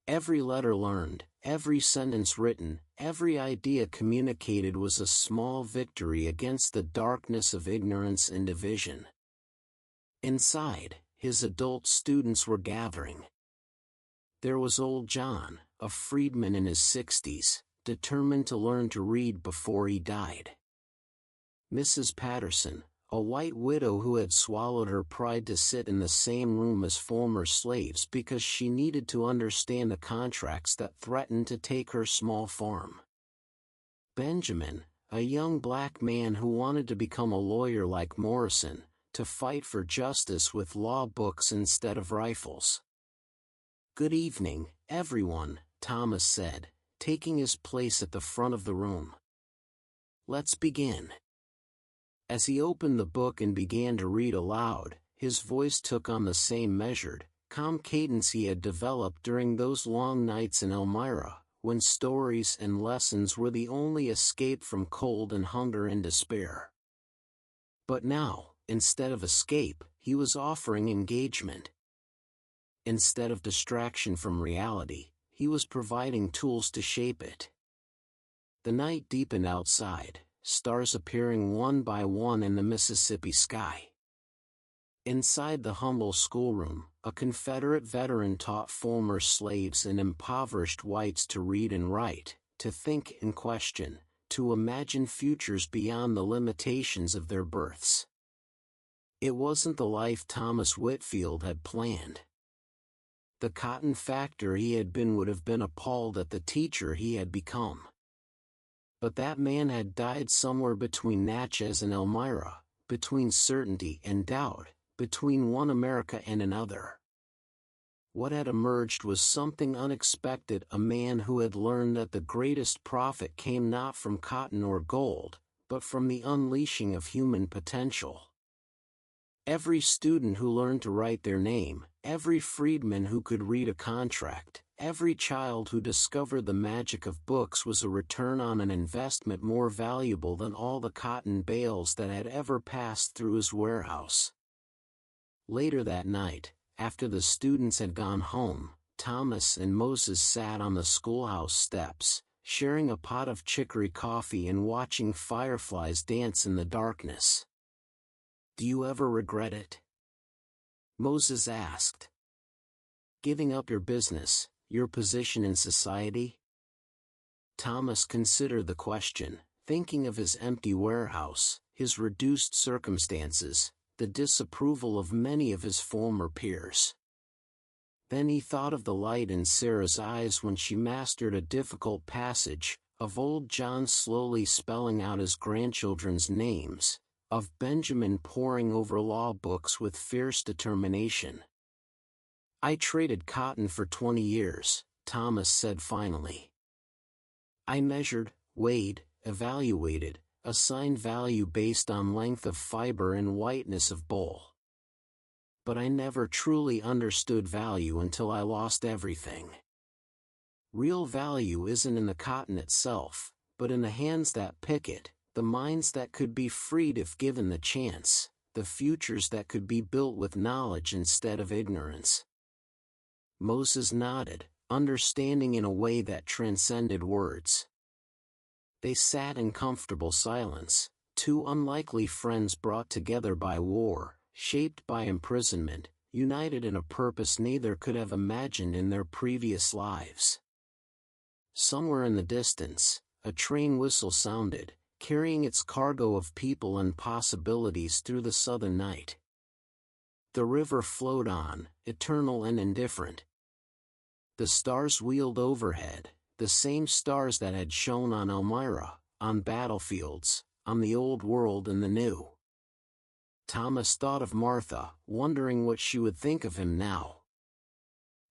Every letter learned, every sentence written, every idea communicated was a small victory against the darkness of ignorance and division. Inside, his adult students were gathering. There was old John, a freedman in his 60s, determined to learn to read before he died. Mrs. Patterson, a white widow who had swallowed her pride to sit in the same room as former slaves because she needed to understand the contracts that threatened to take her small farm. Benjamin, a young black man who wanted to become a lawyer like Morrison, to fight for justice with law books instead of rifles. "Good evening, everyone," Thomas said, taking his place at the front of the room. "Let's begin." As he opened the book and began to read aloud, his voice took on the same measured, calm cadence he had developed during those long nights in Elmira, when stories and lessons were the only escape from cold and hunger and despair. But now, instead of escape, he was offering engagement. Instead of distraction from reality, he was providing tools to shape it. The night deepened outside, stars appearing one by one in the Mississippi sky. Inside the humble schoolroom, a Confederate veteran taught former slaves and impoverished whites to read and write, to think and question, to imagine futures beyond the limitations of their births. It wasn't the life Thomas Whitfield had planned. The cotton factor he had been would have been appalled at the teacher he had become. But that man had died somewhere between Natchez and Elmira, between certainty and doubt, between one America and another. What had emerged was something unexpected, a man who had learned that the greatest profit came not from cotton or gold, but from the unleashing of human potential. Every student who learned to write their name, every freedman who could read a contract, every child who discovered the magic of books was a return on an investment more valuable than all the cotton bales that had ever passed through his warehouse. Later that night, after the students had gone home, Thomas and Moses sat on the schoolhouse steps, sharing a pot of chicory coffee and watching fireflies dance in the darkness. "Do you ever regret it?" Moses asked. "Giving up your business, your position in society?" Thomas considered the question, thinking of his empty warehouse, his reduced circumstances, the disapproval of many of his former peers. Then he thought of the light in Sarah's eyes when she mastered a difficult passage, of old John slowly spelling out his grandchildren's names, of Benjamin poring over law books with fierce determination. "I traded cotton for 20 years, Thomas said finally. "I measured, weighed, evaluated, assigned value based on length of fiber and whiteness of boll. But I never truly understood value until I lost everything. Real value isn't in the cotton itself, but in the hands that pick it, the minds that could be freed if given the chance, the futures that could be built with knowledge instead of ignorance." Moses nodded, understanding in a way that transcended words. They sat in comfortable silence, two unlikely friends brought together by war, shaped by imprisonment, united in a purpose neither could have imagined in their previous lives. Somewhere in the distance, a train whistle sounded, carrying its cargo of people and possibilities through the southern night. The river flowed on, eternal and indifferent. The stars wheeled overhead, the same stars that had shone on Elmira, on battlefields, on the old world and the new. Thomas thought of Martha, wondering what she would think of him now.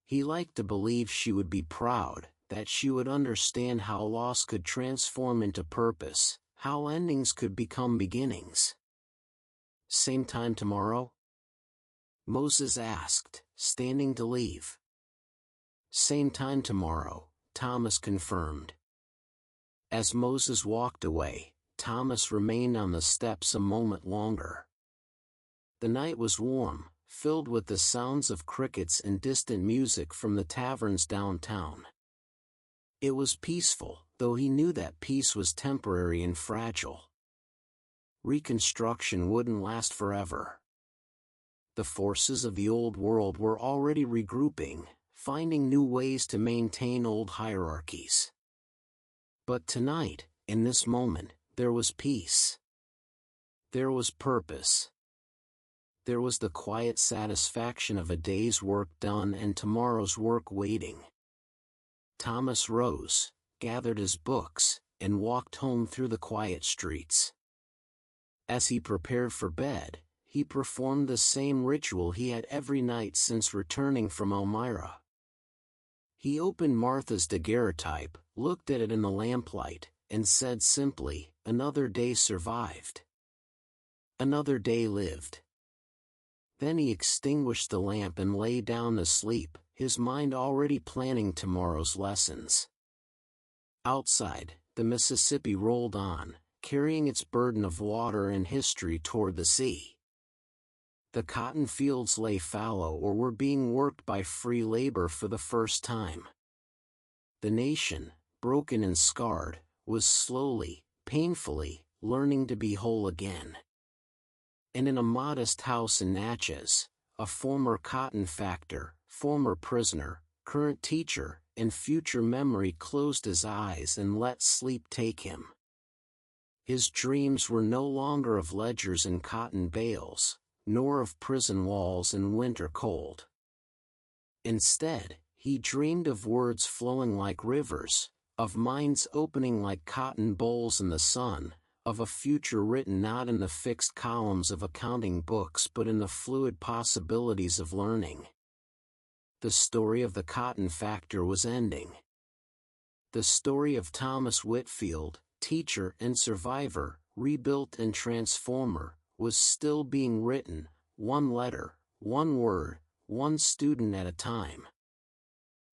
He liked to believe she would be proud, that she would understand how loss could transform into purpose, how endings could become beginnings. "Same time tomorrow?" Moses asked, standing to leave. same time tomorrow, Thomas confirmed. As Moses walked away, Thomas remained on the steps a moment longer. The night was warm, filled with the sounds of crickets and distant music from the taverns downtown. It was peaceful, though he knew that peace was temporary and fragile. Reconstruction wouldn't last forever. The forces of the old world were already regrouping, finding new ways to maintain old hierarchies. But tonight, in this moment, there was peace. There was purpose. There was the quiet satisfaction of a day's work done and tomorrow's work waiting. Thomas rose, gathered his books, and walked home through the quiet streets. As he prepared for bed, he performed the same ritual he had every night since returning from Elmira. He opened Martha's daguerreotype, looked at it in the lamplight, and said simply, "Another day survived. Another day lived." Then he extinguished the lamp and lay down to sleep, his mind already planning tomorrow's lessons. Outside, the Mississippi rolled on, carrying its burden of water and history toward the sea. The cotton fields lay fallow or were being worked by free labor for the first time. The nation, broken and scarred, was slowly, painfully, learning to be whole again. And in a modest house in Natchez, a former cotton factor, former prisoner, current teacher, and future memory closed his eyes and let sleep take him. His dreams were no longer of ledgers and cotton bales, nor of prison walls and winter cold. Instead, he dreamed of words flowing like rivers, of minds opening like cotton bowls in the sun, of a future written not in the fixed columns of accounting books but in the fluid possibilities of learning. The story of the cotton factor was ending. The story of Thomas Whitfield, teacher and survivor, rebuilt and transformer, was still being written, one letter, one word, one student at a time.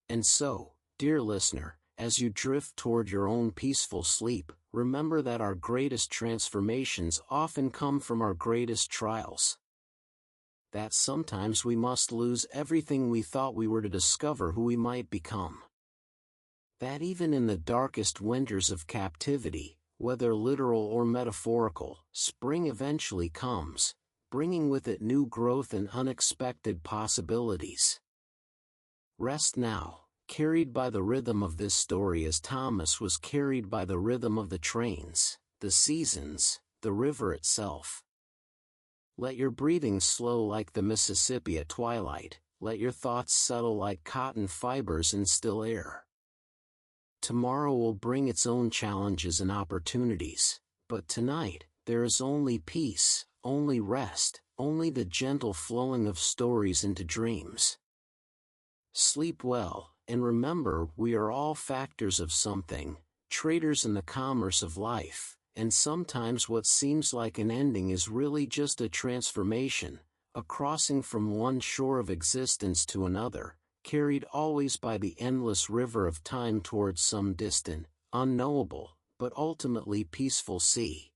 And so, dear listener, as you drift toward your own peaceful sleep, remember that our greatest transformations often come from our greatest trials. That sometimes we must lose everything we thought we were to discover who we might become. That even in the darkest winters of captivity, whether literal or metaphorical, spring eventually comes, bringing with it new growth and unexpected possibilities. Rest now, carried by the rhythm of this story as Thomas was carried by the rhythm of the trains, the seasons, the river itself. Let your breathing slow like the Mississippi at twilight, let your thoughts settle like cotton fibers in still air. Tomorrow will bring its own challenges and opportunities, but tonight, there is only peace, only rest, only the gentle flowing of stories into dreams. Sleep well, and remember we are all factors of something, traders in the commerce of life, and sometimes what seems like an ending is really just a transformation, a crossing from one shore of existence to another, carried always by the endless river of time towards some distant, unknowable, but ultimately peaceful sea.